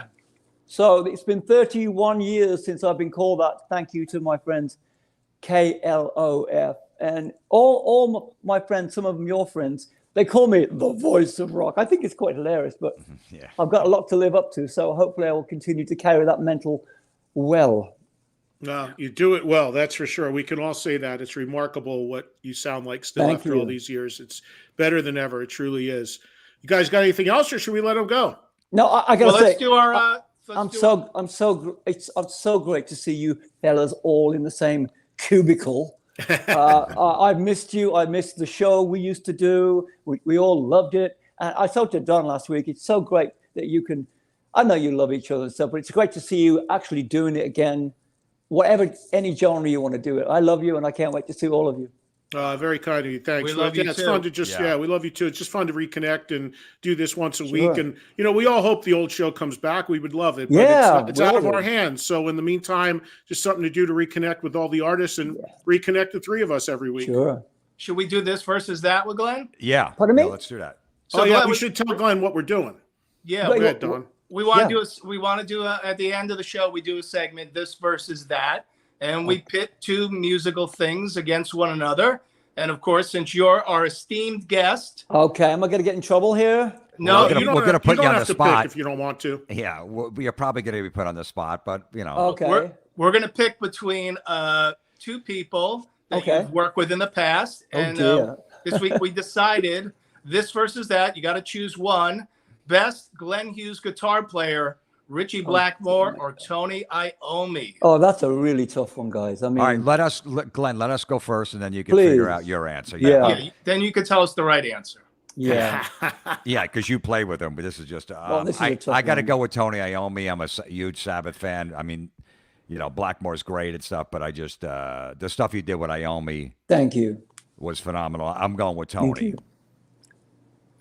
So it's been 31 years since I've been called that. Thank you to my friends, KLOF. And all my friends, some of them your friends, they call me the voice of rock. I think it's quite hilarious, but I've got a lot to live up to. So hopefully I will continue to carry that mantle well. No, you do it well. That's for sure. We can all say that. It's remarkable what you sound like still after all these years. It's better than ever. It truly is. You guys got anything else, or should we let him go? No, I gotta say. Let's do our. I'm so great to see you fellas all in the same cubicle. I've missed you. I missed the show we used to do. We all loved it. And I talked to Don last week. It's so great that you can. I know you love each other and stuff, but it's great to see you actually doing it again. Whatever, any genre you want to do it. I love you, and I can't wait to see all of you. Very kind of you. Thanks. We love you it's too. fun to just, we love you too. It's just fun to reconnect and do this once a week. And, we all hope the old show comes back. We would love it. But it's out of our hands. So in the meantime, just something to do to reconnect with all the artists and reconnect the 3 of us every week. Sure. Should we do this versus that with Glenn? Yeah. Pardon me? Let's do that. So Glenn, we should tell Glenn what we're doing. Yeah. Go ahead, Don. We want to do at the end of the show, we do a segment, this versus that. and we pit two musical things against one another. And of course, since you're our esteemed guest, Okay, am I going to get in trouble here? no, we're you gonna put you on the have to spot pick if you don't want to. Yeah, we are probably going to be put on the spot, but Okay. we're going to pick between two people that Okay. you've worked with in the past. Oh, And dear. this week we decided this versus that. You got to choose one. Best Glenn Hughes guitar player, Richie Blackmore or Tony Iommi? Oh, that's a really tough one, guys. I mean, all right, Glenn, let us go first, and then you can Please. figure out your answer. Yeah. Yeah, then you can tell us the right answer. yeah. Yeah, because you play with him, but this is just. This is a tough I got to one. go with Tony Iommi. I'm a huge Sabbath fan. I mean, Blackmore's great and stuff, but I just the stuff you did with Iommi Thank you. was phenomenal. I'm going with Thank Tony. you.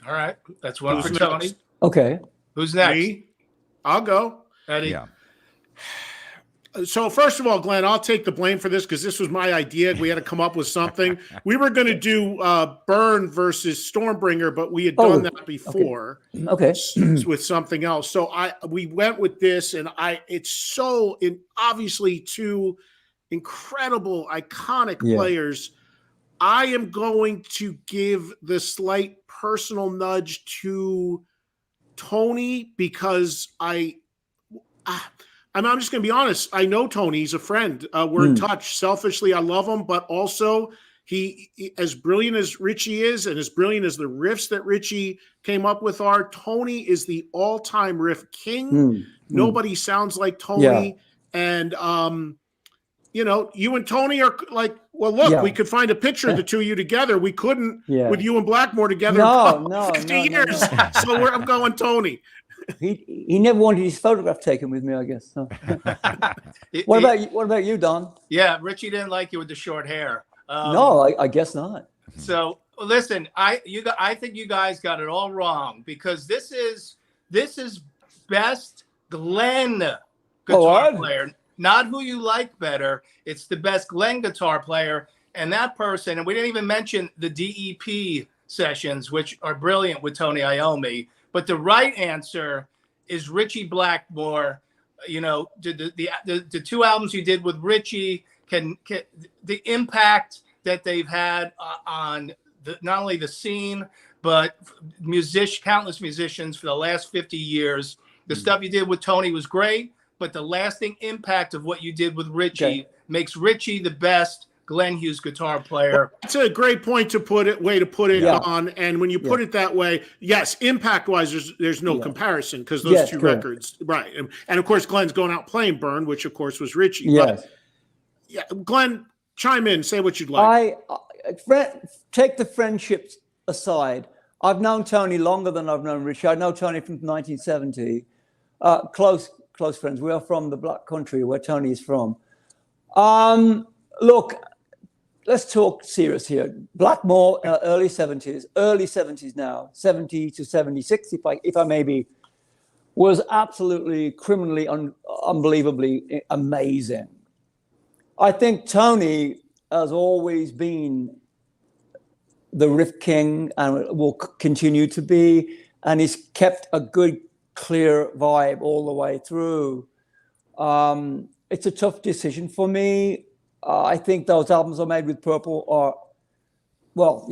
All right. That's one Who's for next? Tony. Okay. Who's next? Me? I'll go. Eddie? Yeah. So first of all, Glenn, I'll take the blame for this because this was my idea. We had to come up with something. We were going to do Burn versus Stormbringer, but we had done that before Okay. with something else. So we went with this, and it's obviously two incredible, iconic players. I am going to give the slight personal nudge to Tony because I'm just going to be honest. I know Tony. He's a friend. We're in touch. Selfishly, I love him, but also he, as brilliant as Richie is, and as brilliant as the riffs that Richie came up with are, Tony is the all-time riff king. Nobody sounds like Tony. And, you and Tony are like, well, look, we could find a picture of the two of you together. We couldn't with you and Blackmore together. No, 50 no, years. no. So I'm going Tony. He never wanted his photograph taken with me, I guess. So. What about you, Don? Yeah, Richie didn't like you with the short hair. No, I guess not. So listen, I think you guys got it all wrong because this is best Glenn guitar player, not who you like better. It's the best Glenn guitar player, and that person. And we didn't even mention the DEP sessions, which are brilliant with Tony Iommi. But the right answer is Richie Blackmore. The two albums you did with Richie can the impact that they've had on not only the scene but countless musicians for the last 50 years. The stuff you did with Tony was great, but the lasting impact of what you did with Richie makes Richie the best Glenn Hughes guitar player. That's a great way to put it on. And when you put it that way, yes, impact-wise, there's no comparison because those two records, right? And of course, Glenn's going out playing Burn, which of course was Richie. Yes. But, Glenn, chime in, say what you'd like. Take the friendships aside. I've known Tony longer than I've known Richie. I know Tony from 1970. Close friends. We are from the Black Country, where Tony is from. Look. Let's talk serious here. Blackmore, early 70s now, 70 to 76, if I may be, was absolutely criminally, unbelievably amazing. I think Tony has always been the riff king and will continue to be, and he's kept a good, clear vibe all the way through. It's a tough decision for me. I think those albums I made with Purple are, well,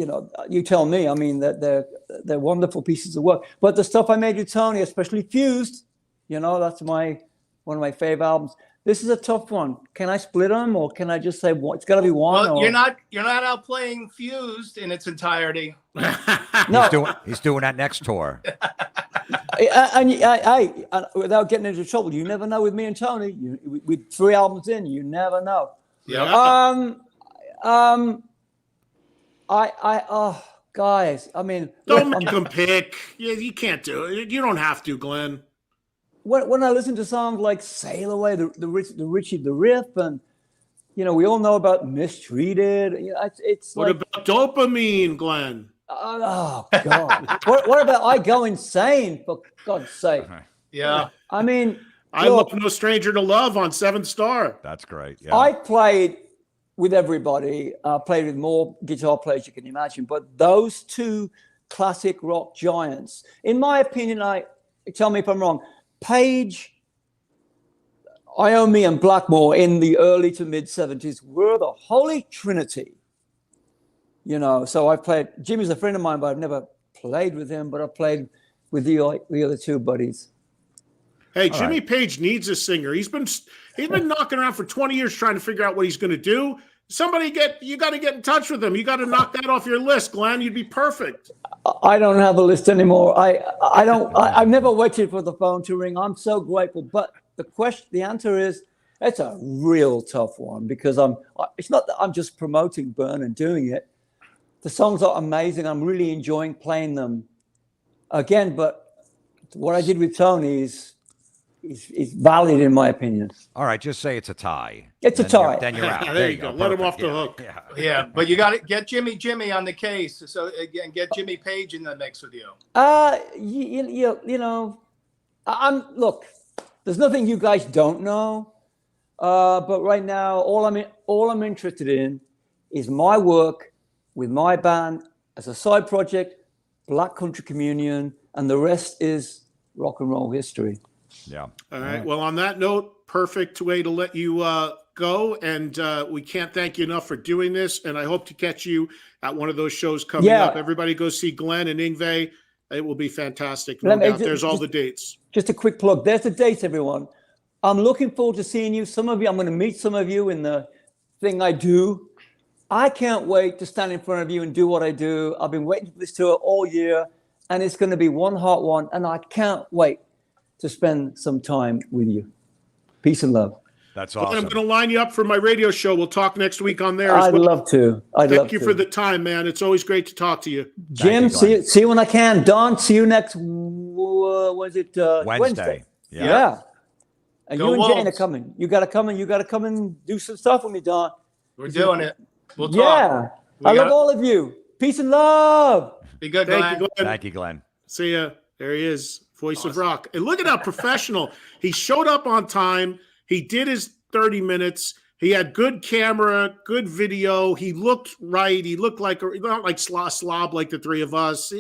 you tell me. I mean, they're wonderful pieces of work. But the stuff I made with Tony, especially Fused, that's one of my favorite albums. This is a tough one. Can I split them, or can I just say it's got to be one? Well, you're not outplaying Fused in its entirety. No, he's doing that next tour. And without getting into trouble, you never know with me and Tony. With 3 albums in, you never know. Yeah. Guys, I mean, Don't make them pick. You can't do it. You don't have to, Glenn. When I listen to songs like "Sail Away," the Richie, the riff, and we all know about "Mistreated." It's What like, about Dopamine, Glenn? oh God, what about "I Go Insane"? For God's sake! Yeah. I mean, I love No Stranger to Love on 7th Star. That's great. Yeah. I played with everybody. Played with more guitar players you can imagine, but those two classic rock giants, in my opinion, tell me if I'm wrong. Page, Iommi and Blackmore in the early to mid 70s were the holy trinity. You know, so I played, Jimmy's a friend of mine, but I've never played with him, but I played with the other two buddies. Hey, Jimmy Page needs a singer. He's been knocking around for 20 years trying to figure out what he's going to do. You got to get in touch with him. You got to knock that off your list, Glenn. You'd be perfect. I don't have a list anymore. I've never waited for the phone to ring. I'm so grateful. But the answer is, it's a real tough one because it's not that I'm just promoting Burn and doing it. The songs are amazing. I'm really enjoying playing them again. But what I did with Tony is valid in my opinion. All right, just say it's a tie. It's a tie. Then you're out. There you go. Let him off the hook. Yeah, but you got to get Jimmy on the case. So again, get Jimmy Page in the mix with you. You know, look. There's nothing you guys don't know, but right now, all I'm interested in is my work with my band as a side project, Black Country Communion, and the rest is rock and roll history. Yeah. All right. Well, on that note, perfect way to let you go. And we can't thank you enough for doing this. And I hope to catch you at one of those shows coming up. Everybody go see Glenn and Yngwie. It will be fantastic. No doubt. There's all the dates. Just a quick plug. There's the dates, everyone. I'm looking forward to seeing you. Some of you, I'm going to meet some of you in the thing I do. I can't wait to stand in front of you and do what I do. I've been waiting for this tour all year, and it's going to be one hot one. And I can't wait to spend some time with you. Peace and love. That's awesome. I'm going to line you up for my radio show. We'll talk next week on there. I'd love to. Thank you for the time, man. It's always great to talk to you. Jim, see you when I can. Don, see you next. Was it Wednesday? Yeah. And Go you and Wolves. Jane are coming. You got to come and do some stuff with me, Don. We're doing it. We'll talk. Yeah. I love all of you. Peace and love. Be good, Glenn. Thank you, Glenn. Thank you, Glenn. See ya. There he is, voice of rock. And look at how professional. He showed up on time. He did his 30 minutes. He had good camera, good video. He looked right. He looked like not like slob like the three of us.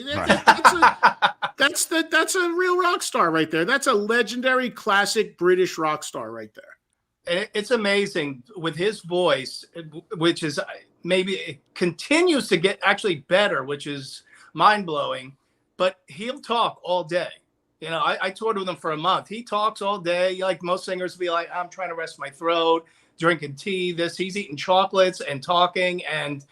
That's a real rock star right there. That's a legendary, classic British rock star right there. And it's amazing with his voice, which is maybe it continues to get actually better, which is mind blowing. But he'll talk all day. You know, I toured with him for a month. He talks all day. Like most singers be like, I'm trying to rest my throat, drinking tea, he's eating chocolates and talking. And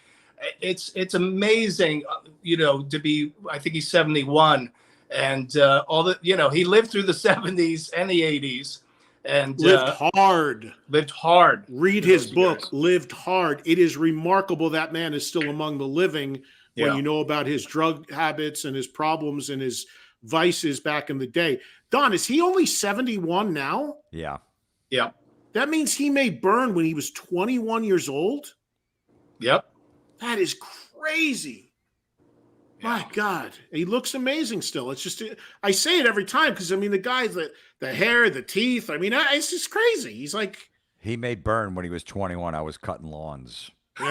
it's amazing, you know, to be, I think he's 71 and he lived through the 70s and the 80s and lived hard. Read his book, Lived Hard. It is remarkable that man is still among the living when you know about his drug habits and his problems and his vices back in the day. Don, is he only 71 now? Yeah. Yeah. That means he made Burn when he was 21 years old? Yep. That is crazy. Yeah. My God. He looks amazing still. It's just, I say it every time because, I mean, the guy, the hair, the teeth, I mean, it's just crazy. He's like. He made Burn when he was 21. I was cutting lawns. For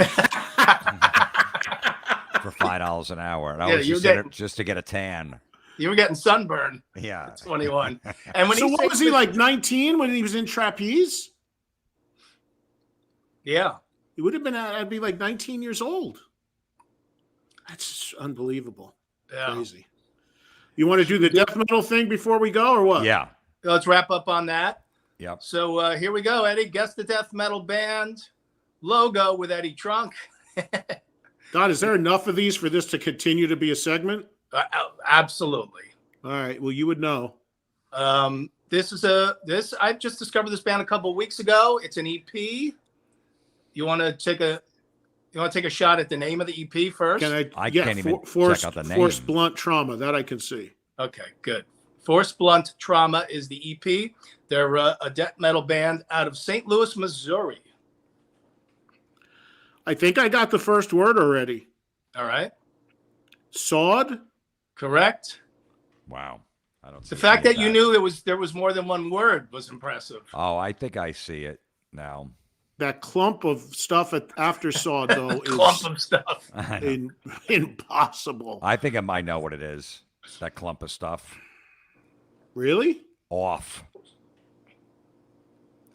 $5 an hour. And I was just to get a tan. You were getting sunburn. Yeah. At 21. And when what was he like 19 when he was in Trapeze? Yeah. He would have been, I'd be like 19 years old. That's unbelievable. Yeah. Crazy. You want to do the death metal thing before we go or what? Yeah. Let's wrap up on that. Yep. So here we go, Eddie. Guess the death metal band logo with Eddie Trunk. Don, is there enough of these for this to continue to be a segment? Absolutely. All right. Well, you would know. I just discovered this band a couple of weeks ago. It's an EP. You want to take a shot at the name of the EP first? I can't even check out the name. Forced Blunt Trauma. That I can see. Okay, good. Forced Blunt Trauma is the EP. They're a death metal band out of St. Louis, Missouri. I think I got the first word already. All right. Sawed? Correct. Wow. I don't see the fact that you knew there was more than one word was impressive. Oh, I think I see it now. That clump of stuff after Sawed, though, is clump of stuff. Impossible. I think I might know what it is. That clump of stuff. Really? Off.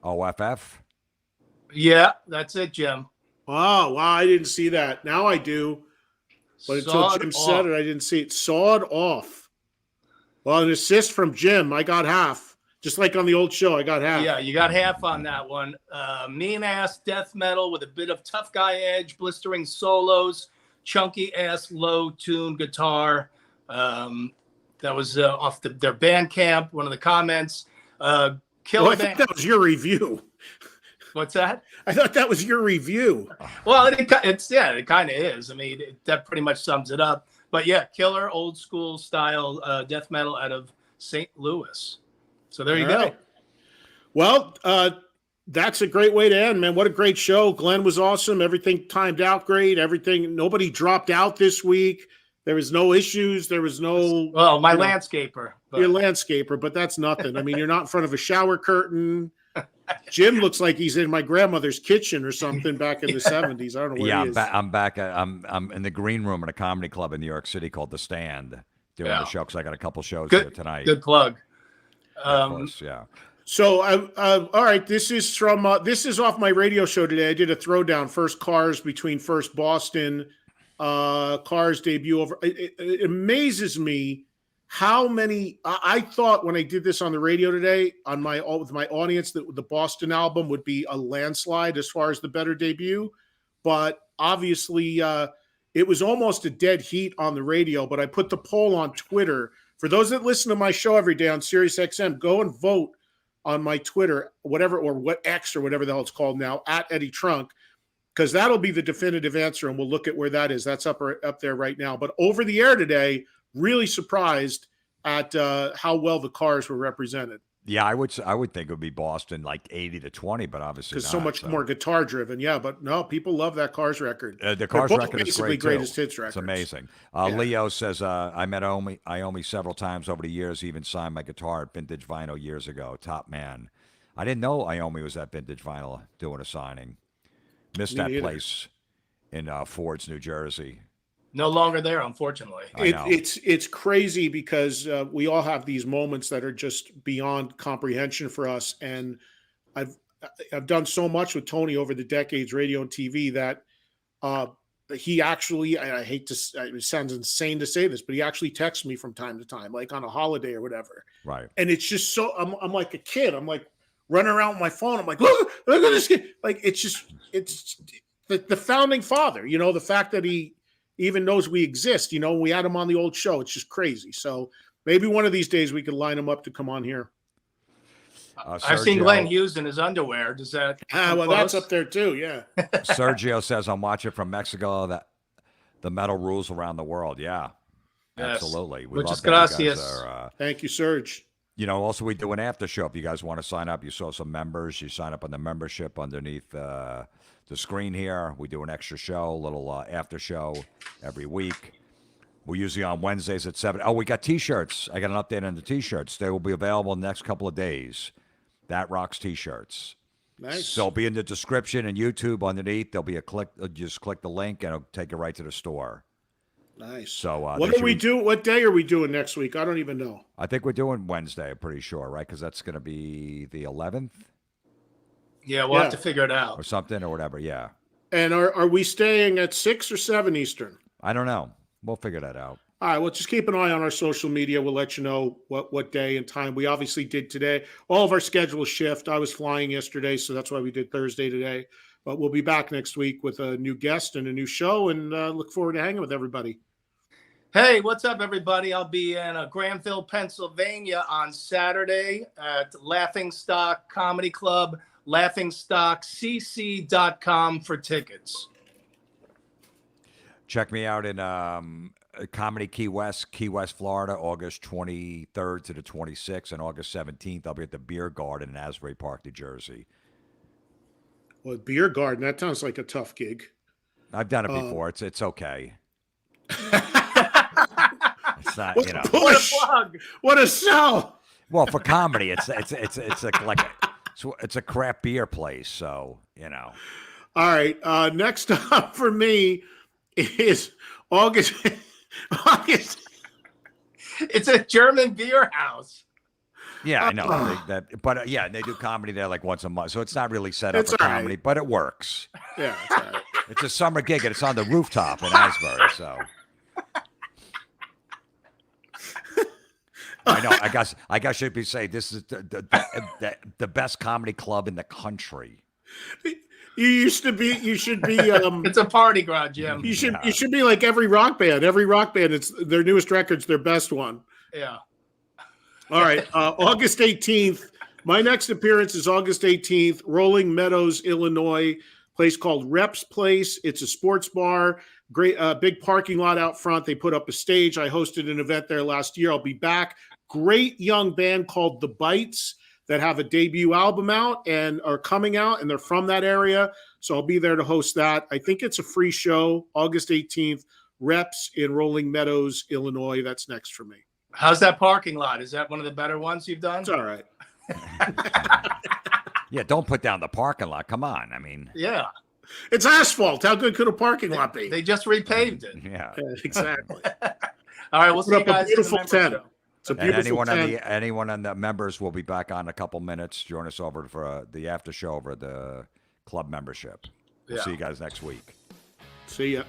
OFF. Yeah, that's it, Jim. Oh, wow. I didn't see that. Now I do. But until Sawed Jim off. said it, I didn't see it. Sawed off. Well, an assist from Jim. I got half. Just like on the old show, I got half. Yeah, you got half on that one. Mean ass death metal with a bit of tough guy edge, blistering solos, chunky ass low tune guitar. That was off their Bandcamp. One of the comments. Oh, Killer I thought band. that was your review. What's that? I thought that was your review. Well, it kind of is. I mean, that pretty much sums it up. But yeah, killer old school style death metal out of St. Louis. So there you All go. right. Well, that's a great way to end, man. What a great show. Glenn was awesome. Everything timed out great. Nobody dropped out this week. There was no issues. There was no. Well, my landscaper. But... Your landscaper, but that's nothing. I mean, you're not in front of a shower curtain. Jim looks like he's in my grandmother's kitchen or something back in the 70s. I don't know where he is. I'm back. I'm in the green room at a comedy club in New York City called The Stand, doing the show because I got a couple shows here tonight. Good plug. Of course, yeah. So, all right, this is off my radio show today. I did a throwdown, first Cars between first Boston, Cars debut over. It amazes me how many. I thought when I did this on the radio today with my audience that the Boston album would be a landslide as far as the better debut, but obviously it was almost a dead heat on the radio. But I put the poll on Twitter. For those that listen to my show every day on SiriusXM, go and vote on my Twitter, what X or whatever the hell it's called now, at Eddie Trunk, because that'll be the definitive answer, and we'll look at where that is. That's up there right now. But over the air today, really surprised at how well the Cars were represented. Yeah, I would think it would be Boston like 80-20, but obviously because so much more guitar driven. Yeah, but no, people love that Cars record. The Cars record is basically great greatest too. hits records. It's amazing. Leo says I met Iommi several times over the years. He even signed my guitar at Vintage Vinyl years ago. Top man. I didn't know Iommi was at Vintage Vinyl doing a signing. Missed that place in Fords, New Jersey. No longer there, unfortunately. It's crazy because we all have these moments that are just beyond comprehension for us. And I've done so much with Tony over the decades, radio and TV, that he actually, I hate to, it sounds insane to say this, but he actually texts me from time to time, like on a holiday or whatever. Right. And it's just so, I'm like a kid. I'm like running around with my phone. I'm like, look at this kid. Like, it's the founding father, the fact that he even knows we exist, we had him on the old show. It's just crazy. So maybe one of these days we could line him up to come on here. I've seen Glenn Hughes in his underwear. Does that? Well, that's up there too. Yeah. Sergio says, I'm watching from Mexico. That the metal rules around the world. Yeah, yes. Absolutely. We love that you guys are, thank you, Serge. Also we do an after show. If you guys want to sign up, you saw some members. You sign up on the membership underneath the screen here. We do an extra show, a little after show every week. We're usually on Wednesdays at 7. Oh, we got T-shirts. I got an update on the T-shirts. They will be available in the next couple of days. That Rocks T-shirts. Nice. So it'll be in the description and YouTube underneath. There'll be a click. Just click the link and it'll take you right to the store. Nice. So what what day are we doing next week? I don't even know. I think we're doing Wednesday, I'm pretty sure, right? Because that's going to be the 11th. Yeah, we'll have to figure it out. Or something or whatever, yeah. And are we staying at 6 or 7 Eastern? I don't know. We'll figure that out. All right, well, just keep an eye on our social media. We'll let you know what day and time. We obviously did today. All of our schedules shift. I was flying yesterday, so that's why we did Thursday today. But we'll be back next week with a new guest and a new show, and look forward to hanging with everybody. Hey, what's up, everybody? I'll be in Granville, Pennsylvania on Saturday at Laughing Stock Comedy Club, laughingstockcc.com for tickets. Check me out in Comedy Key West, Florida, August 23rd to the 26th, and August 17th. I'll be at the Beer Garden in Asbury Park, New Jersey. Well, Beer Garden, that sounds like a tough gig. I've done it before. It's okay. It's not, what a push. What a plug. What a sell. Well, for comedy, it's a craft beer place, so All right. Next up for me is August. It's a German beer house. Yeah, I know. But yeah, they do comedy there like once a month, so it's not really set up It's for all right. comedy, but it works. Yeah, it's all right. It's a summer gig, and it's on the rooftop in Asbury, so. I know. I guess should be saying this is the best comedy club in the country. You should be. It's a party crowd, Jim. You should be like every rock band. Every rock band, it's their newest record's their best one. Yeah. All right, August 18th. My next appearance is August 18th, Rolling Meadows, Illinois, place called Reps Place. It's a sports bar, great, big parking lot out front. They put up a stage. I hosted an event there last year. I'll be back. Great young band called The Bites that have a debut album out and are coming out, and they're from that area. So I'll be there to host that. I think it's a free show, August 18th, Reps in Rolling Meadows, Illinois. That's next for me. How's that parking lot? Is that one of the better ones you've done? It's all right. Yeah, don't put down the parking lot. Come on. I mean, Yeah. It's asphalt. How good could a parking lot be? They just repaved it. yeah. Exactly. All right, we'll see Put you up a guys in the beautiful member tent. show. It's a And beautiful tent. anyone on the members will be back on in a couple minutes. Join us over for the after show over the club membership. We'll Yeah. see you guys next week. See ya.